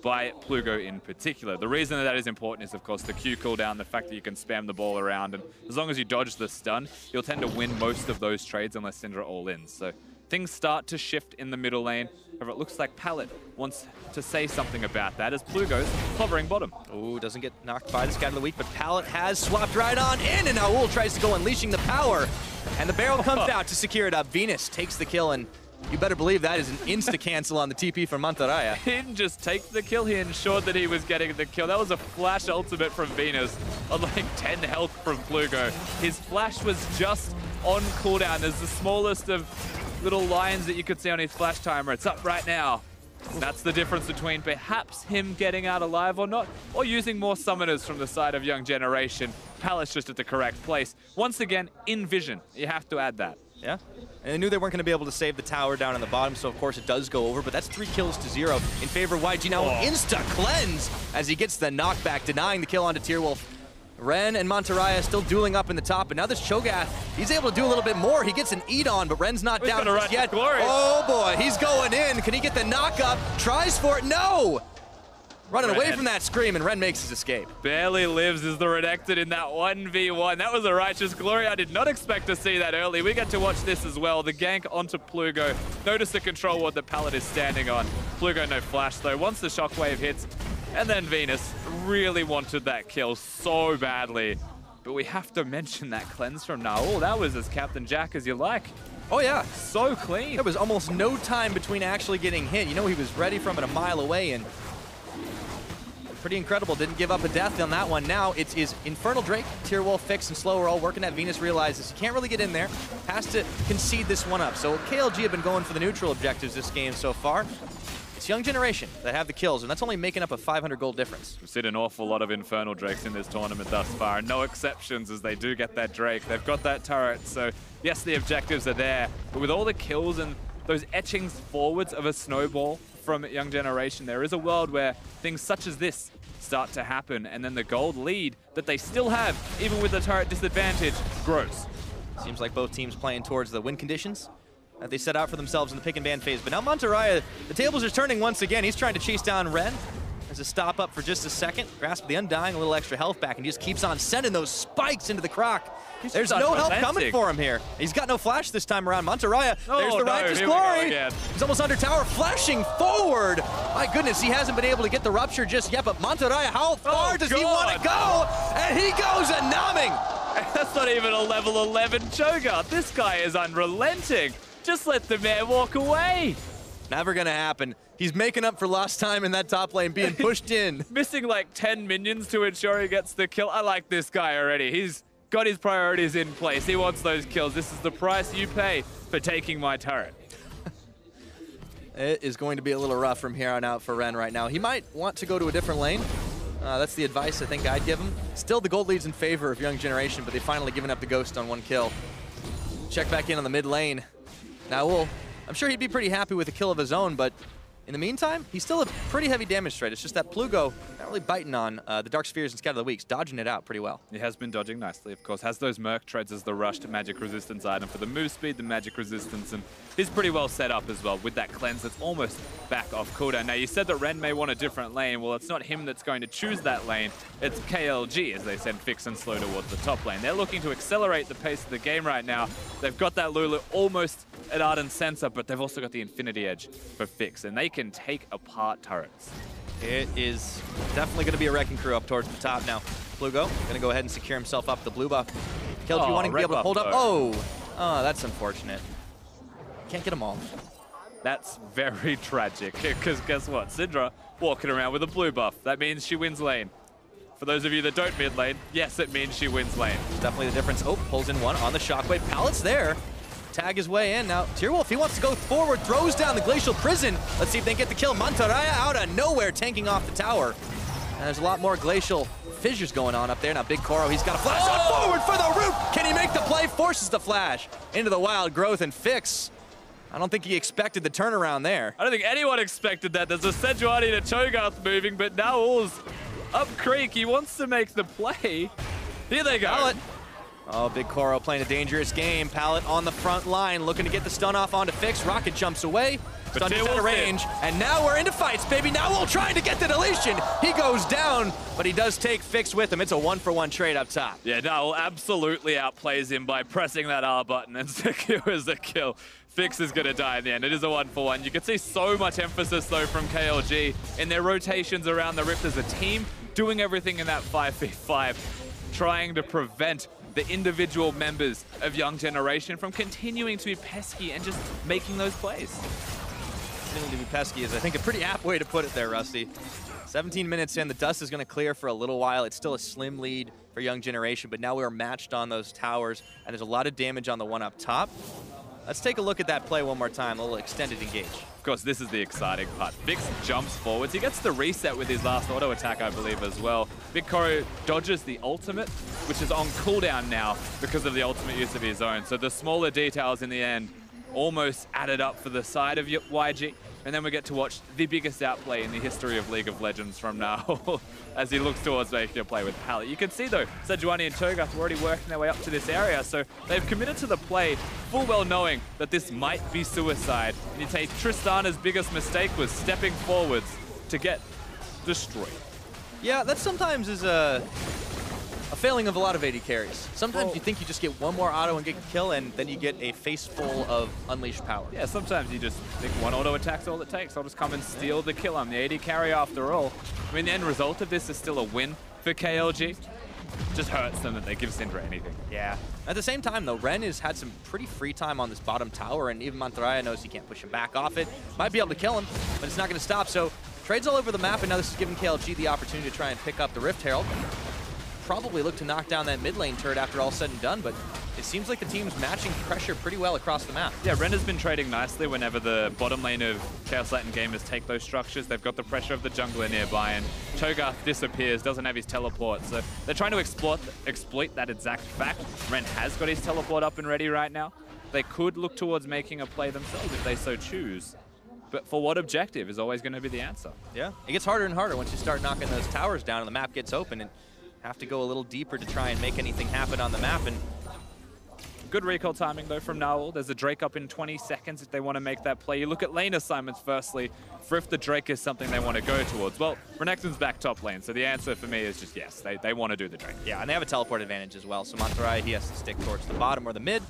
by Plugo in particular. The reason that is important is, of course, the Q cooldown, the fact that you can spam the ball around, and as long as you dodge the stun, you'll tend to win most of those trades unless Syndra all in. So things start to shift in the middle lane. However, it looks like Pallet wants to say something about that as Plugo's hovering bottom. Ooh, doesn't get knocked by the Scout of the Week, but Pallet has swapped right on in, and Naul tries to go unleashing the power. And the barrel comes out to secure it up. Venus takes the kill, and you better believe that is an insta-cancel on the TP from Mantarraya. He didn't just take the kill, he ensured that he was getting the kill. That was a flash ultimate from Venus on like 10 health from Plugo. His flash was just on cooldown. There's the smallest of little lines that you could see on his flash timer. It's up right now. That's the difference between perhaps him getting out alive or not, or using more summoners from the side of Young Generation. Palace just at the correct place. Once again, in vision. You have to add that. Yeah, and they knew they weren't going to be able to save the tower down on the bottom, so of course it does go over, but that's 3 kills to 0 in favor of YG. Now insta-cleanse as he gets the knockback, denying the kill onto Tierwolf. Ren and Mantarraya still dueling up in the top, and now this Cho'Gath, he's able to do a little bit more. He gets an eat on, but Ren's not down just yet. Oh boy, he's going in. Can he get the knock up? Tries for it, no! Running away from that scream, and Ren makes his escape. Barely lives as the Redacted in that 1v1. That was a righteous glory. I did not expect to see that early. We get to watch this as well. The gank onto Plugo. Notice the control ward that Pallet is standing on. Plugo no flash though. Once the shockwave hits, and then Venus really wanted that kill so badly. But we have to mention that cleanse from Naul. That was as Captain Jack as you like. Oh yeah. So clean. There was almost no time between actually getting hit. You know, he was ready from it a mile away, and pretty incredible. Didn't give up a death on that one. Now it's Infernal Drake, Tierwolf, Fix, and Slow are all working at. Venus realizes he can't really get in there. Has to concede this one up. So KLG have been going for the neutral objectives this game so far. It's Young Generation that have the kills, and that's only making up a 500 gold difference. We've seen an awful lot of Infernal Drakes in this tournament thus far, and no exceptions as they do get that Drake. They've got that turret, so yes, the objectives are there, but with all the kills and those etchings forwards of a snowball from Young Generation, there is a world where things such as this start to happen, and then the gold lead that they still have, even with the turret disadvantage, grows. Seems like both teams playing towards the win conditions that they set out for themselves in the pick and ban phase. But now Mantarraya, the tables are turning once again. He's trying to chase down Ren. There's a stop up for just a second. Grasp the Undying, a little extra health back, and he just keeps on sending those spikes into the croc. There's no help coming for him here. He's got no flash this time around. Mantarraya, there's the righteous glory. He's almost under tower, flashing forward. My goodness, he hasn't been able to get the rupture just yet, but Mantarraya, how far does he want to go? And he goes a numbing. That's not even a level 11 Cho'Gath. This guy is unrelenting. Just let the man walk away. Never gonna happen. He's making up for lost time in that top lane, being pushed in. Missing like 10 minions to ensure he gets the kill. I like this guy already. He's got his priorities in place. He wants those kills. This is the price you pay for taking my turret. It is going to be a little rough from here on out for Ren right now. He might want to go to a different lane. That's the advice I think I'd give him. Still, the gold lead's in favor of Young Generation, but they've finally given up the ghost on 1 kill. Check back in on the mid lane. Now, I'm sure he'd be pretty happy with a kill of his own, but in the meantime, he's still a pretty heavy damage threat. It's just that Plugo not really biting on the Dark Spheres and Scout of the Weeks, dodging it out pretty well. He has been dodging nicely, of course. Has those Merc Treads as the rushed magic resistance item for the move speed, the magic resistance, and he's pretty well set up as well with that cleanse that's almost back off cooldown. Now, you said that Ren may want a different lane. Well, it's not him that's going to choose that lane. It's KLG as they send Fix and Slow towards the top lane. They're looking to accelerate the pace of the game right now. They've got that Lulu almost at Ardent Sensor, but they've also got the Infinity Edge for Fix, and they can take apart turrets. It is definitely going to be a wrecking crew up towards the top now. Plugo going to go ahead and secure himself up the blue buff. KLG wanting to be able to hold up. Oh, that's unfortunate. Can't get them all. That's very tragic, because guess what? Syndra walking around with a blue buff. That means she wins lane. For those of you that don't mid lane, yes, it means she wins lane. It's definitely the difference. Oh, pulls in one on the shockwave. Pallet's there. Tag his way in. Now, Tierwolf, he wants to go forward, throws down the Glacial Prison. Let's see if they can get the kill. Mantarraya out of nowhere, tanking off the tower. And there's a lot more Glacial fissures going on up there. Now, Big Koro, he's got a flash on forward for the root. Can he make the play? Forces the flash into the wild growth and Fix. I don't think he expected the turnaround there. I don't think anyone expected that. There's a Sejuani to Cho'Gath moving, but now all's up creek. He wants to make the play. Here they go. Pallet. Oh, Big Koro playing a dangerous game. Pallet on the front line, looking to get the stun off onto Fix. Rocket jumps away. Stun is out of range. And now we're into fights, baby. Now we'll try to get the deletion. He goes down, but he does take Fix with him. It's a 1-for-1 trade up top. Yeah, Naul absolutely outplays him by pressing that R button and secures the kill. Fix is going to die in the end. It is a 1-for-1. You can see so much emphasis, though, from KLG in their rotations around the Rift as a team, doing everything in that 5v5, trying to prevent the individual members of Young Generation from continuing to be pesky and just making those plays. Continuing to be pesky is, I think, a pretty apt way to put it there, Rusty. 17 minutes in, the dust is going to clear for a little while. It's still a slim lead for Young Generation, but now we are matched on those towers, and there's a lot of damage on the one up top. Let's take a look at that play one more time, a little extended engage. Of course, this is the exciting part. Vix jumps forwards. He gets the reset with his last auto attack, I believe, as well. Big Koro dodges the ultimate, which is on cooldown now because of the ultimate use of his own. So the smaller details in the end almost added up for the side of YG. And then we get to watch the biggest outplay in the history of League of Legends from now as he looks towards making a play with Pallet. You can see, though, Sejuani and Cho'Gath are already working their way up to this area, so they've committed to the play, full well knowing that this might be suicide. And you take Tristana's biggest mistake was stepping forwards to get destroyed. Yeah, that sometimes is a failing of a lot of AD carries. Sometimes you think you just get one more auto and get a kill, and then you get a face full of unleashed power. Yeah, sometimes you just think one auto attack's all it takes. I'll just come and steal the kill. I'm the AD carry after all. I mean, the end result of this is still a win for KLG. Just hurts them that they give Syndra anything. Yeah. At the same time, though, Ren has had some pretty free time on this bottom tower, and even Mantarraya knows he can't push him back off it. Might be able to kill him, but it's not going to stop. So trades all over the map, and now this is giving KLG the opportunity to try and pick up the Rift Herald. Probably look to knock down that mid lane turret after all said and done, but it seems like the team's matching pressure pretty well across the map. Yeah, Ren has been trading nicely whenever the bottom lane of Chaos Latin Gamers take those structures. They've got the pressure of the jungler nearby, and Cho'Gath disappears, doesn't have his teleport, so they're trying to exploit that exact fact. Ren has got his teleport up and ready right now. They could look towards making a play themselves if they so choose. But for what objective is always going to be the answer. Yeah, it gets harder and harder once you start knocking those towers down and the map gets open, and have to go a little deeper to try and make anything happen on the map. And good recall timing, though, from Nowell. There's a Drake up in 20 seconds if they want to make that play. You look at lane assignments, firstly, for if the Drake is something they want to go towards. Well, Renekton's back top lane, so the answer for me is just yes, they want to do the Drake. Yeah, and they have a teleport advantage as well, so Mantarraya, he has to stick towards the bottom or the mid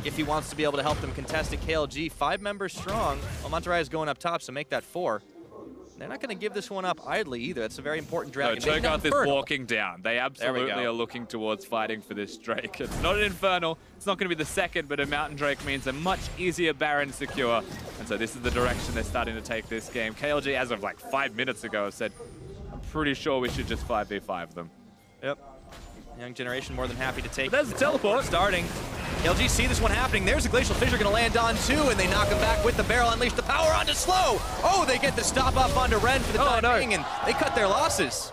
if he wants to be able to help them contest it. KLG, 5 members strong. Well, Mantarraya's going up top, so make that 4. They're not going to give this one up idly either. It's a very important dragon. No, Cho'Gath is walking down. They absolutely are looking towards fighting for this Drake. It's not an Infernal. It's not going to be the second, but a Mountain Drake means a much easier Baron secure. And so this is the direction they're starting to take this game. KLG, as of like 5 minutes ago, said, I'm pretty sure we should just 5v5 them. Yep. Young Generation more than happy to take. But there's a teleport. Starting. KLG see this one happening. There's a Glacial Fissure going to land on 2, and they knock him back with the barrel. Unleash the power onto Slow. Oh, they get the stop up onto Ren for the time being, and they cut their losses.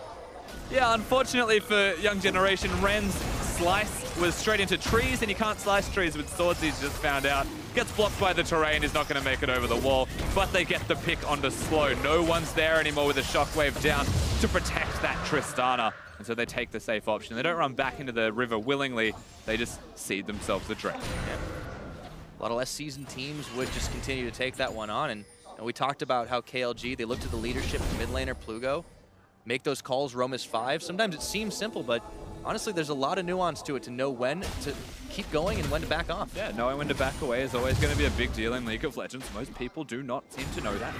Yeah, unfortunately for Young Generation, Ren's slice was straight into trees, and you can't slice trees with swords, he's just found out. Gets blocked by the terrain, is not going to make it over the wall, but they get the pick onto Slow. No one's there anymore with a shockwave down to protect that Tristana. And so they take the safe option. They don't run back into the river willingly. They just seed themselves the Drake. Yeah. A lot of less seasoned teams would just continue to take that one on. And we talked about how KLG, they looked at the leadership of mid laner Plugo, make those calls roam as 5. Sometimes it seems simple, but honestly, there's a lot of nuance to it to know when to keep going and when to back off. Yeah, knowing when to back away is always going to be a big deal in League of Legends. Most people do not seem to know that.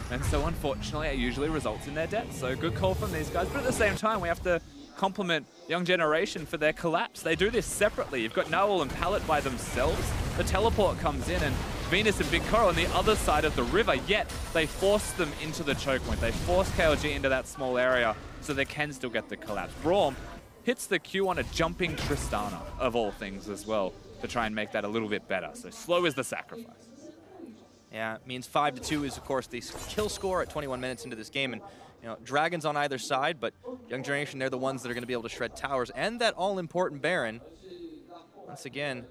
And so unfortunately, it usually results in their death. So good call from these guys. But at the same time, we have to compliment Young Generation for their collapse. They do this separately. You've got Nowell and Pallet by themselves. The teleport comes in, and Venus and Big Coral on the other side of the river, yet they force them into the choke point. They force KLG into that small area so they can still get the collapse. Braum hits the Q on a jumping Tristana, of all things, as well, to try and make that a little bit better. So Slow is the sacrifice. Yeah, it means 5-2 is, of course, the kill score at 21 minutes into this game. And, you know, dragons on either side, but Young Generation, they're the ones that are going to be able to shred towers and that all-important Baron. Once again,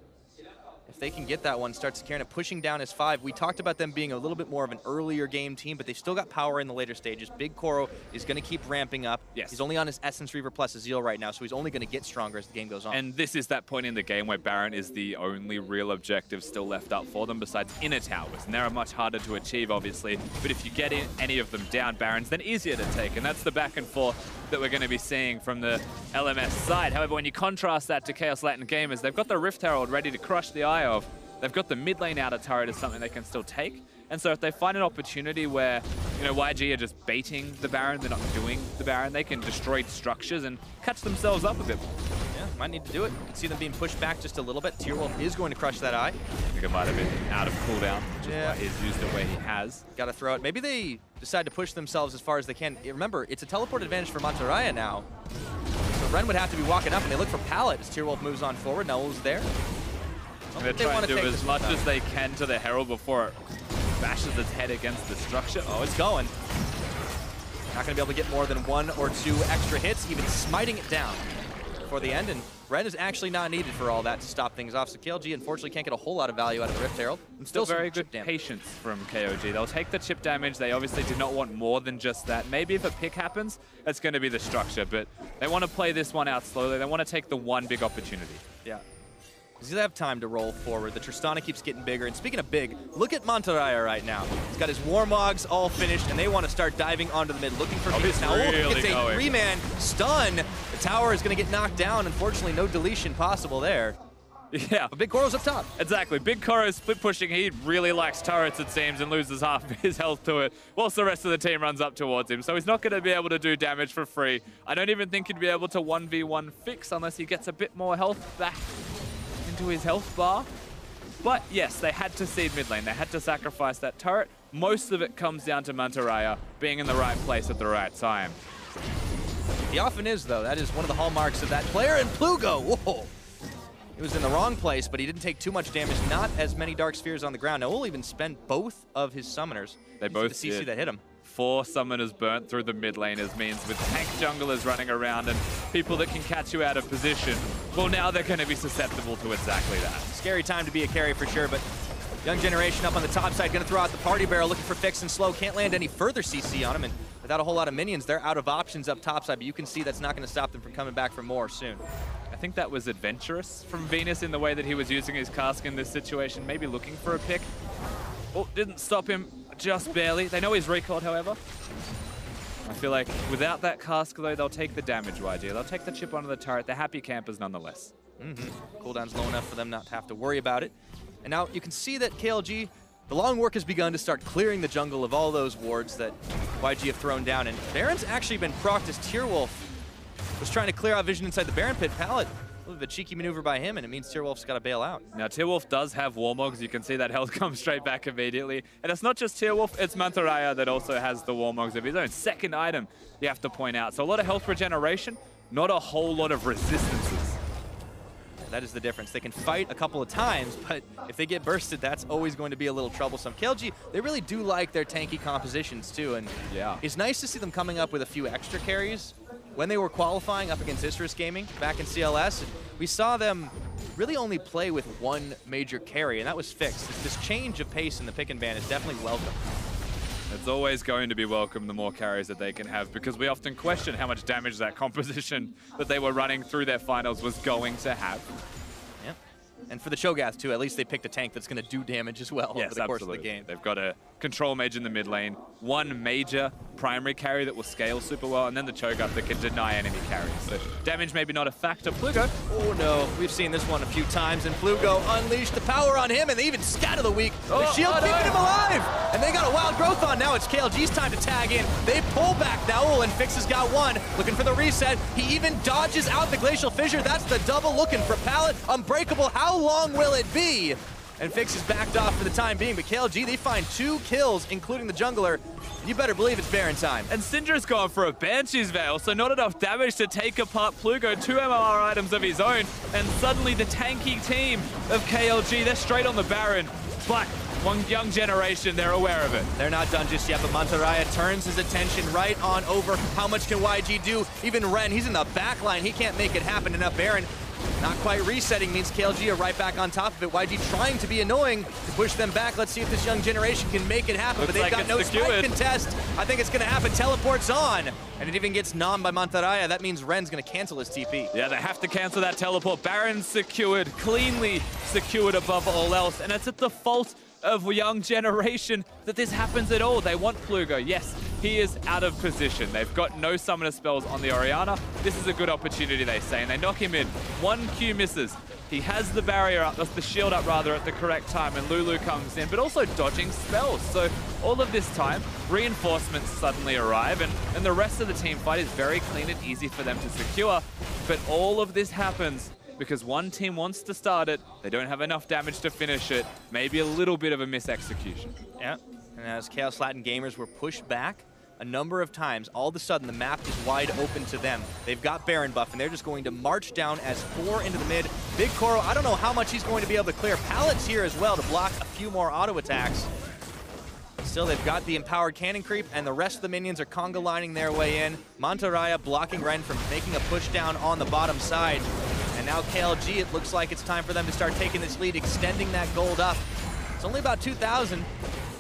if they can get that one, start securing it, pushing down as 5. We talked about them being a little bit more of an earlier game team, but they've still got power in the later stages. Big Koro is going to keep ramping up. Yes. He's only on his Essence Reaver plus Azeel right now, so he's only going to get stronger as the game goes on. And this is that point in the game where Baron is the only real objective still left up for them besides inner towers. And they're much harder to achieve, obviously. But if you get any of them down, Baron's then easier to take. And that's the back and forth that we're going to be seeing from the LMS side. However, when you contrast that to Chaos Latin Gamers, they've got the Rift Herald ready to crush the eye of. they've got the mid lane outer turret as something they can still take. And so if they find an opportunity where, you know, YG are just baiting the Baron, they're not doing the Baron, they can destroy structures and catch themselves up a bit more. Yeah, might need to do it. You can see them being pushed back just a little bit. Tierwolf is going to crush that eye. I think it might have been out of cooldown, which is why he's used it where he has. Got to throw it. Maybe they decide to push themselves as far as they can. Remember, it's a teleport advantage for Mantaraya now. So Ren would have to be walking up, and they look for Pallet as Tierwolf moves on forward. Now Ul's there. They're trying to do as much as they can to the Herald before it bashes its head against the structure. Oh, it's going. Not going to be able to get more than 1 or 2 extra hits, even smiting it down before the end. And Ren is actually not needed for all that to stop things off. So KLG unfortunately can't get a whole lot of value out of the Rift Herald. And Still very good patience from KOG. They'll take the chip damage. They obviously did not want more than just that. Maybe if a pick happens, it's going to be the structure. But they want to play this one out slowly. They want to take the one big opportunity. Yeah. Because they have time to roll forward. The Tristana keeps getting bigger. And speaking of big, look at Mantaraya right now. He's got his Warmogs all finished, and they want to start diving onto the mid, looking for Venus. Now, it's a 3-man stun. The tower is going to get knocked down. Unfortunately, no deletion possible there. Yeah. But Big Koro's up top. Exactly. Big Koro is split pushing. He really likes turrets, it seems, and loses half of his health to it, whilst the rest of the team runs up towards him. So he's not going to be able to do damage for free. I don't even think he'd be able to 1v1 fix unless he gets a bit more health back into his health bar. But yes, they had to seed mid lane. They had to sacrifice that turret. Most of it comes down to Mantaraya being in the right place at the right time. He often is, though. That is one of the hallmarks of that player. And Plugo, whoa! He was in the wrong place, but he didn't take too much damage. Not as many Dark Spheres on the ground. Now, we'll even spend both of his summoners. They both see the CC that hit him. 4 summoners burnt through the mid laners means with tank junglers running around and people that can catch you out of position, well, now they're going to be susceptible to exactly that. Scary time to be a carry for sure, but Young Generation up on the top side, going to throw out the party barrel, looking for Fix and Slow. Can't land any further CC on him, and without a whole lot of minions, they're out of options up top side, but you can see that's not going to stop them from coming back for more soon. I think that was adventurous from Venus in the way that he was using his cask in this situation, maybe looking for a pick. Oh, didn't stop him. Just barely. They know he's recalled, however. I feel like without that cask, though, they'll take the damage, YG. They'll take the chip onto the turret. They're happy campers nonetheless. Cooldown's low enough for them not to have to worry about it. And now you can see that KLG, the long work has begun to start clearing the jungle of all those wards that YG have thrown down. And Baron's actually been procced as Tierwolf was trying to clear out vision inside the Baron pit. Pallet, a little bit of a cheeky maneuver by him, and it means Tierwolf's got to bail out. Now, Tierwolf does have Warmogs. You can see that health come straight back immediately. And it's not just Tierwolf, it's Mantaraya that also has the Warmogs of his own. Second item, you have to point out. So a lot of health regeneration, not a whole lot of resistances. That is the difference. They can fight a couple of times, but if they get bursted, that's always going to be a little troublesome. KLG, they really do like their tanky compositions too, and yeah, it's nice to see them coming up with a few extra carries. When they were qualifying up against Isurus Gaming back in CLS, we saw them really only play with one major carry, and that was fixed. This change of pace in the pick and ban is definitely welcome. It's always going to be welcome the more carries that they can have, because we often question how much damage that composition that they were running through their finals was going to have. Yep. And for the Cho'Gath too, at least they picked a tank that's going to do damage as well over the course of the game. They've got a control mage in the mid lane, one major primary carry that will scale super well, and then the Cho'Gath that can deny enemy carries. So damage maybe not a factor. Plugo. Oh no, we've seen this one a few times, and Plugo unleashed the power on him, and they even scatter the weak. The shield keeping him alive, and they got a wild growth on now. It's KLG's time to tag in. They pull back now, and Fix has got one, looking for the reset. He even dodges out the Glacial Fissure. That's the double looking for Pallet. Unbreakable, how long will it be? And Fix is backed off for the time being, but KLG, they find 2 kills, including the jungler. You better believe it's Baron time. And Syndra's gone for a Banshee's Veil, so not enough damage to take apart Plugo. 2 MMR items of his own, and suddenly the tanky team of KLG, they're straight on the Baron. But one Young Generation, they're aware of it. They're not done just yet, but Mantaraya turns his attention right on over. How much can YG do? Even Ren, he's in the back line. He can't make it happen. And now Baron, not quite resetting, means KLG are right back on top of it. YG trying to be annoying to push them back. Let's see if this Young Generation can make it happen. Looks but they've like got no spike contest. I think it's going to happen. Teleport's on. And it even gets nommed by Mantaraya. That means Ren's going to cancel his TP. Yeah, they have to cancel that teleport. Baron's secured, cleanly secured above all else. And it's at the fault of Young Generation that this happens at all. They want Plugo. Yes, he is out of position. They've got no summoner spells on the Orianna. This is a good opportunity, they say, and they knock him in. 1 Q misses. He has the barrier up, that's the shield up rather, at the correct time, and Lulu comes in, but also dodging spells. So all of this time, reinforcements suddenly arrive, and the rest of the team fight is very clean and easy for them to secure. But all of this happens because one team wants to start it, they don't have enough damage to finish it, maybe a little bit of a mis-execution. Yeah, and as Chaos Latin Gamers were pushed back a number of times, all of a sudden the map is wide open to them. They've got Baron buff, and they're just going to march down as 4 into the mid. Big Koro, I don't know how much he's going to be able to clear. Pallets here as well to block a few more auto attacks. Still, they've got the empowered cannon creep, and the rest of the minions are conga lining their way in. Mantaraya blocking Ren from making a push down on the bottom side. And now KLG, it looks like it's time for them to start taking this lead, extending that gold up. It's only about 2,000.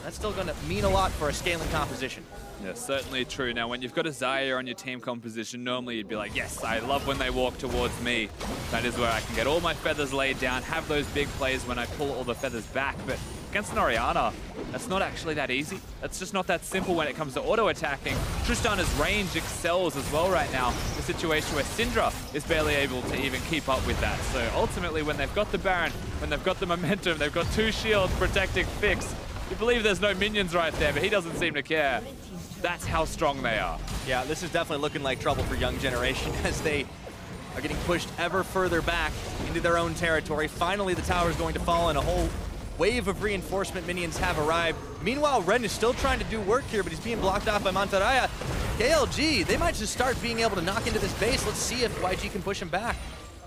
That's still going to mean a lot for a scaling composition. Yeah, certainly true. Now, when you've got a Zarya on your team composition, normally you'd be like, yes, I love when they walk towards me. That is where I can get all my feathers laid down, have those big plays when I pull all the feathers back. But against an Orianna, that's not actually that easy. That's just not that simple when it comes to auto-attacking. Tristana's range excels as well right now. The situation where Syndra is barely able to even keep up with that. So ultimately, when they've got the Baron, when they've got the momentum, they've got 2 shields protecting Fix. You believe there's no minions right there, but he doesn't seem to care. That's how strong they are. Yeah, this is definitely looking like trouble for Young Generation as they are getting pushed ever further back into their own territory. Finally, the tower is going to fall and a whole wave of reinforcement minions have arrived. Meanwhile, Ren is still trying to do work here, but he's being blocked off by Mantaraya. KLG, they might just start being able to knock into this base. Let's see if YG can push him back.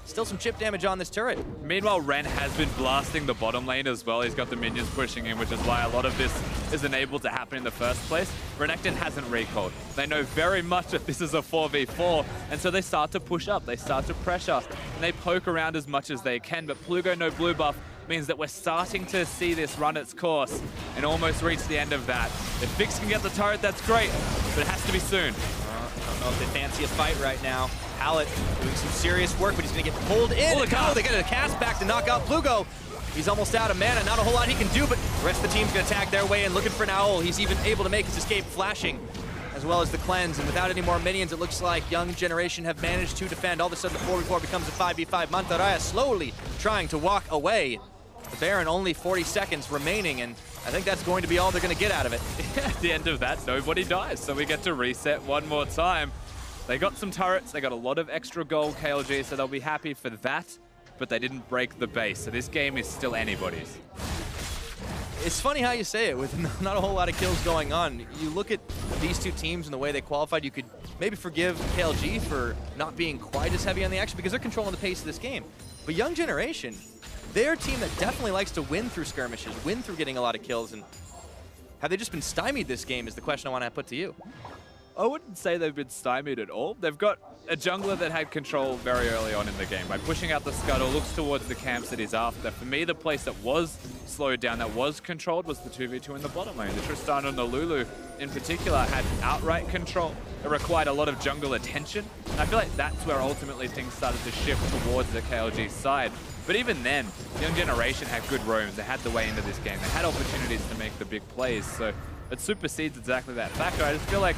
Still some chip damage on this turret. Meanwhile, Ren has been blasting the bottom lane as well. He's got the minions pushing in, which is why a lot of this isn't able to happen in the first place. Renekton hasn't recalled. They know very much that this is a 4v4, and so they start to push up. They start to pressure, and they poke around as much as they can, but Plugo no blue buff means that we're starting to see this run its course and almost reach the end of that. If Fix can get the turret, that's great, but it has to be soon. I don't know if they fancy a fight right now. Pallet doing some serious work, but he's going to get pulled in. Oh, they get a cast back to knock out Plugo. He's almost out of mana. Not a whole lot he can do, but the rest of the team's going to attack their way in, looking for an owl. He's even able to make his escape flashing, as well as the cleanse. And without any more minions, it looks like Young Generation have managed to defend. All of a sudden, the 4v4 becomes a 5v5. Mantaraya slowly trying to walk away. The Baron only 40 seconds remaining, and I think that's going to be all they're going to get out of it. At the end of that, nobody dies, so we get to reset one more time. They got some turrets, they got a lot of extra gold, KLG, so they'll be happy for that, but they didn't break the base, so this game is still anybody's. It's funny how you say it, with not a whole lot of kills going on. You look at these two teams and the way they qualified, you could maybe forgive KLG for not being quite as heavy on the action because they're controlling the pace of this game. But Young Generation, they're a team that definitely likes to win through skirmishes, win through getting a lot of kills, and have they just been stymied this game is the question I want to put to you. I wouldn't say they've been stymied at all. They've got a jungler that had control very early on in the game. By pushing out the scuttle, looks towards the camps that he's after. For me, the place that was slowed down, that was controlled, was the 2v2 in the bottom lane. The Tristana and the Lulu, in particular, had outright control. It required a lot of jungle attention. And I feel like that's where ultimately things started to shift towards the KLG side. But even then, Young Generation had good roams. They had the way into this game. They had opportunities to make the big plays. So it supersedes exactly that factor. I just feel like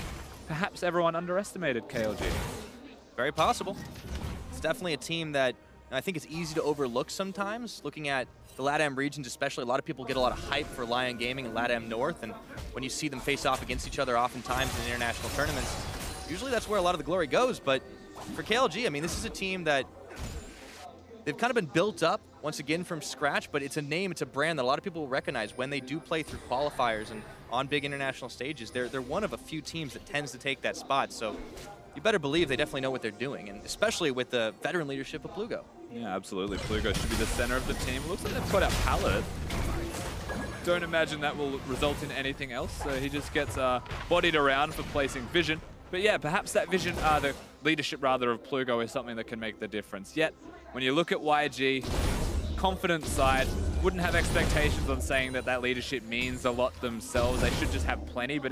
perhaps everyone underestimated KLG. Very possible. It's definitely a team that I think it's easy to overlook sometimes. Looking at the LATAM regions especially, a lot of people get a lot of hype for Lion Gaming and LATAM North, and when you see them face off against each other oftentimes in international tournaments, usually that's where a lot of the glory goes. But for KLG, I mean, this is a team that they've kind of been built up once again from scratch, but it's a name, it's a brand that a lot of people will recognize when they do play through qualifiers and on big international stages. They're one of a few teams that tends to take that spot, so you better believe they definitely know what they're doing, and especially with the veteran leadership of Plugo. Yeah, absolutely. Plugo should be the center of the team. Looks like they've put out Pallet. Don't imagine that will result in anything else, so he just gets bodied around for placing vision. But yeah, perhaps that vision, the leadership rather of Plugo is something that can make the difference. Yet, when you look at YG, confident side, wouldn't have expectations on saying that that leadership means a lot themselves. They should just have plenty, but